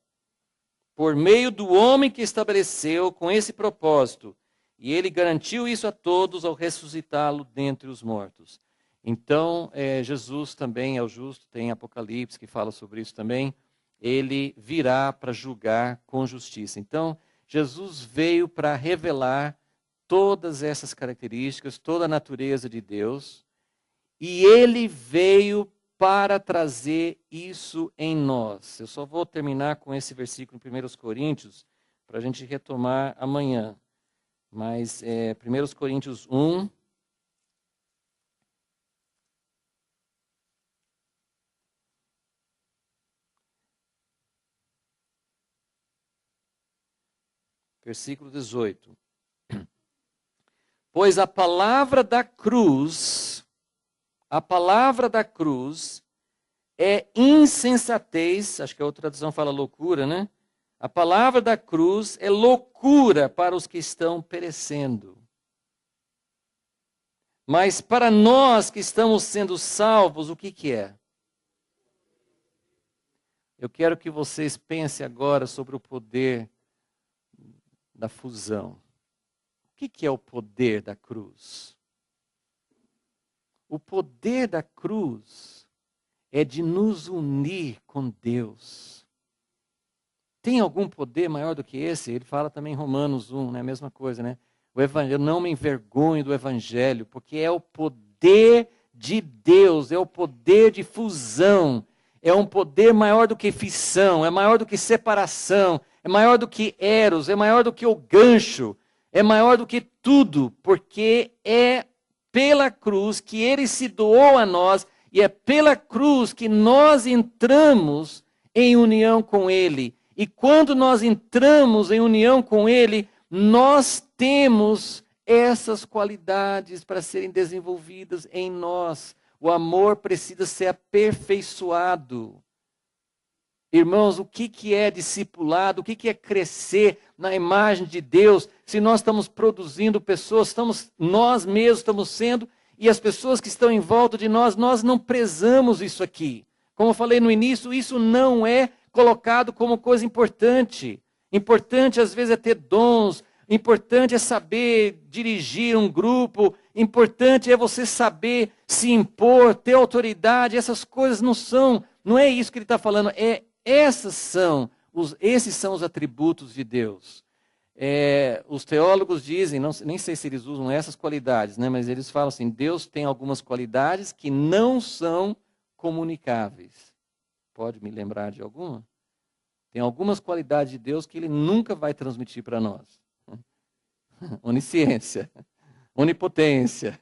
por meio do homem que estabeleceu com esse propósito. E ele garantiu isso a todos ao ressuscitá-lo dentre os mortos. Então, Jesus também é o justo, tem Apocalipse que fala sobre isso também. Ele virá para julgar com justiça. Então, Jesus veio para revelar todas essas características, toda a natureza de Deus, e ele veio para trazer isso em nós. Eu só vou terminar com esse versículo em 1 Coríntios, para a gente retomar amanhã. Mas 1 Coríntios 1. Versículo 18. Pois a palavra da cruz é insensatez, acho que a outra tradução fala loucura, né? A palavra da cruz é loucura para os que estão perecendo. Mas para nós que estamos sendo salvos, o que é? Eu quero que vocês pensem agora sobre o poder da fusão. O que é o poder da cruz? O poder da cruz é de nos unir com Deus. tem algum poder maior do que esse? Ele fala também em Romanos 1, né? A mesma coisa, né? O evangelho, eu não me envergonho do evangelho, porque é o poder de Deus, é o poder de fusão, é um poder maior do que fissão, é maior do que separação, é maior do que eros, é maior do que o gancho, é maior do que tudo, porque é pela cruz que ele se doou a nós e é pela cruz que nós entramos em união com ele. E quando nós entramos em união com ele, nós temos essas qualidades para serem desenvolvidas em nós. O amor precisa ser aperfeiçoado. Irmãos, o que é discipulado? O que é crescer na imagem de Deus? Se nós estamos produzindo pessoas, nós mesmos estamos sendo, e as pessoas que estão em volta de nós, nós não prezamos isso aqui. Como eu falei no início, isso não é colocado como coisa importante. Importante às vezes é ter dons, importante é saber dirigir um grupo, importante é você saber se impor, ter autoridade. Essas coisas não é isso que ele está falando, esses são os atributos de Deus. Os teólogos dizem, nem sei se eles usam essas qualidades, né, mas eles falam assim, Deus tem algumas qualidades que não são comunicáveis. Pode me lembrar de alguma? Tem algumas qualidades de Deus que ele nunca vai transmitir para nós. Onisciência, onipotência,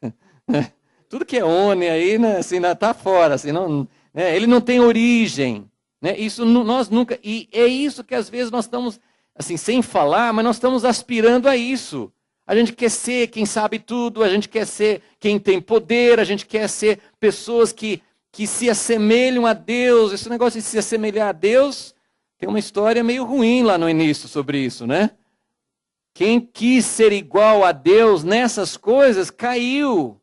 tudo que é oni aí, né, assim, tá fora, assim, não, né, ele não tem origem. Né? Isso nós nunca, e é isso que às vezes nós estamos, assim, sem falar, mas nós estamos aspirando a isso. A gente quer ser quem sabe tudo, a gente quer ser quem tem poder, a gente quer ser pessoas que se assemelham a Deus. Esse negócio de se assemelhar a Deus, tem uma história meio ruim lá no início sobre isso, né? Quem quis ser igual a Deus nessas coisas, caiu.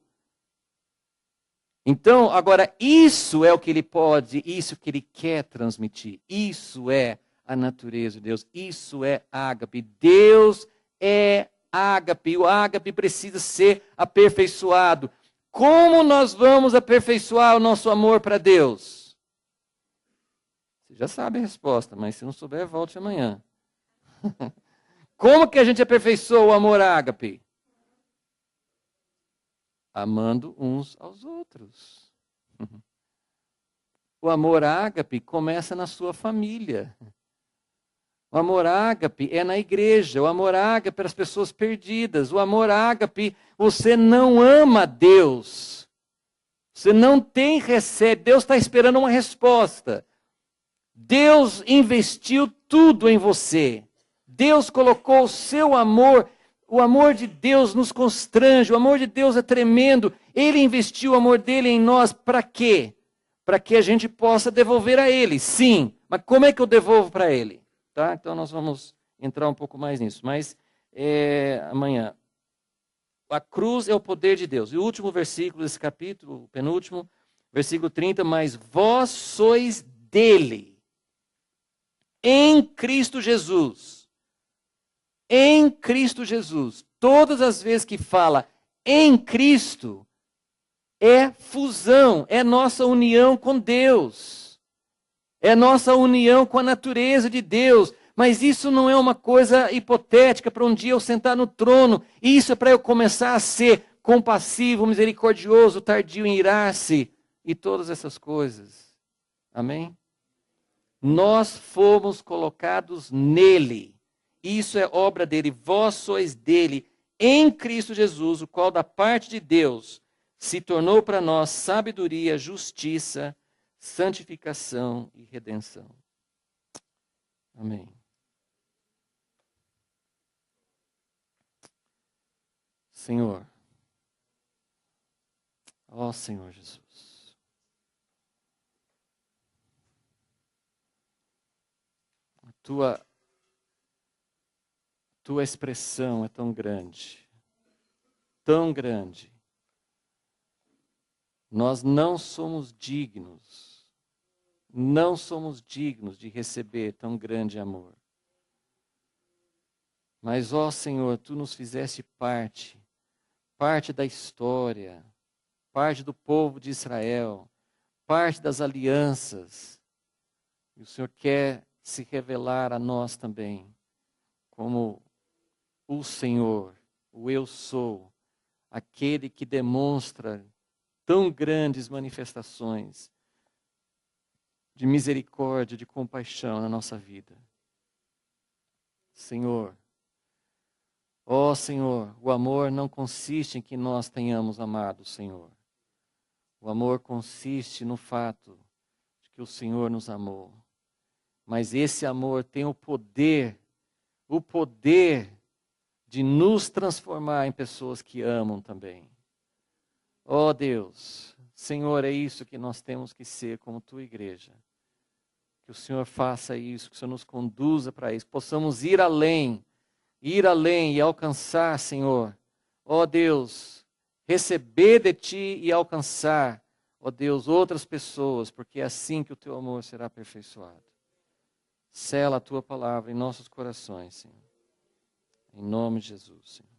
Então, agora, isso é o que ele pode, isso que ele quer transmitir. Isso é a natureza de Deus. Isso é ágape. Deus é ágape. O ágape precisa ser aperfeiçoado. Como nós vamos aperfeiçoar o nosso amor para Deus? Você já sabe a resposta, mas se não souber, volte amanhã. Como que a gente aperfeiçoa o amor ágape? Amando uns aos outros. O amor ágape começa na sua família. O amor ágape é na igreja. O amor ágape é as pessoas perdidas. O amor ágape, você não ama Deus. Você não tem recebe. Deus está esperando uma resposta. Deus investiu tudo em você. Deus colocou o seu amor. O amor de Deus nos constrange, o amor de Deus é tremendo. Ele investiu o amor dele em nós para quê? Para que a gente possa devolver a ele, sim. Mas como é que eu devolvo para ele? Tá? Então nós vamos entrar um pouco mais nisso. Mas amanhã. A cruz é o poder de Deus. E o último versículo desse capítulo, o penúltimo, versículo 30, mas vós sois dele, em Cristo Jesus. Em Cristo Jesus. Todas as vezes que fala em Cristo, é fusão, é nossa união com Deus. É nossa união com a natureza de Deus. Mas isso não é uma coisa hipotética para um dia eu sentar no trono. Isso é para eu começar a ser compassivo, misericordioso, tardio em irar-se e todas essas coisas. Amém? Nós fomos colocados nele. Isso é obra dele, vós sois dele, em Cristo Jesus, o qual da parte de Deus se tornou para nós sabedoria, justiça, santificação e redenção. Amém. Senhor, ó Senhor Jesus, a tua expressão é tão grande, tão grande. Nós não somos dignos de receber tão grande amor. Mas, ó Senhor, tu nos fizeste parte da história, parte do povo de Israel, parte das alianças. E o Senhor quer se revelar a nós também como o Senhor, o eu sou, aquele que demonstra tão grandes manifestações de misericórdia, de compaixão na nossa vida. Senhor, ó Senhor, o amor não consiste em que nós tenhamos amado o Senhor. O amor consiste no fato de que o Senhor nos amou. Mas esse amor tem o poder de nos transformar em pessoas que amam também. Ó Deus, Senhor, é isso que nós temos que ser como tua igreja. Que o Senhor faça isso, que o Senhor nos conduza para isso. Possamos ir além e alcançar, Senhor. Ó Deus, receber de Ti e alcançar, ó Deus, outras pessoas, porque é assim que o Teu amor será aperfeiçoado. Sela a Tua palavra em nossos corações, Senhor. Em nome de Jesus, Senhor.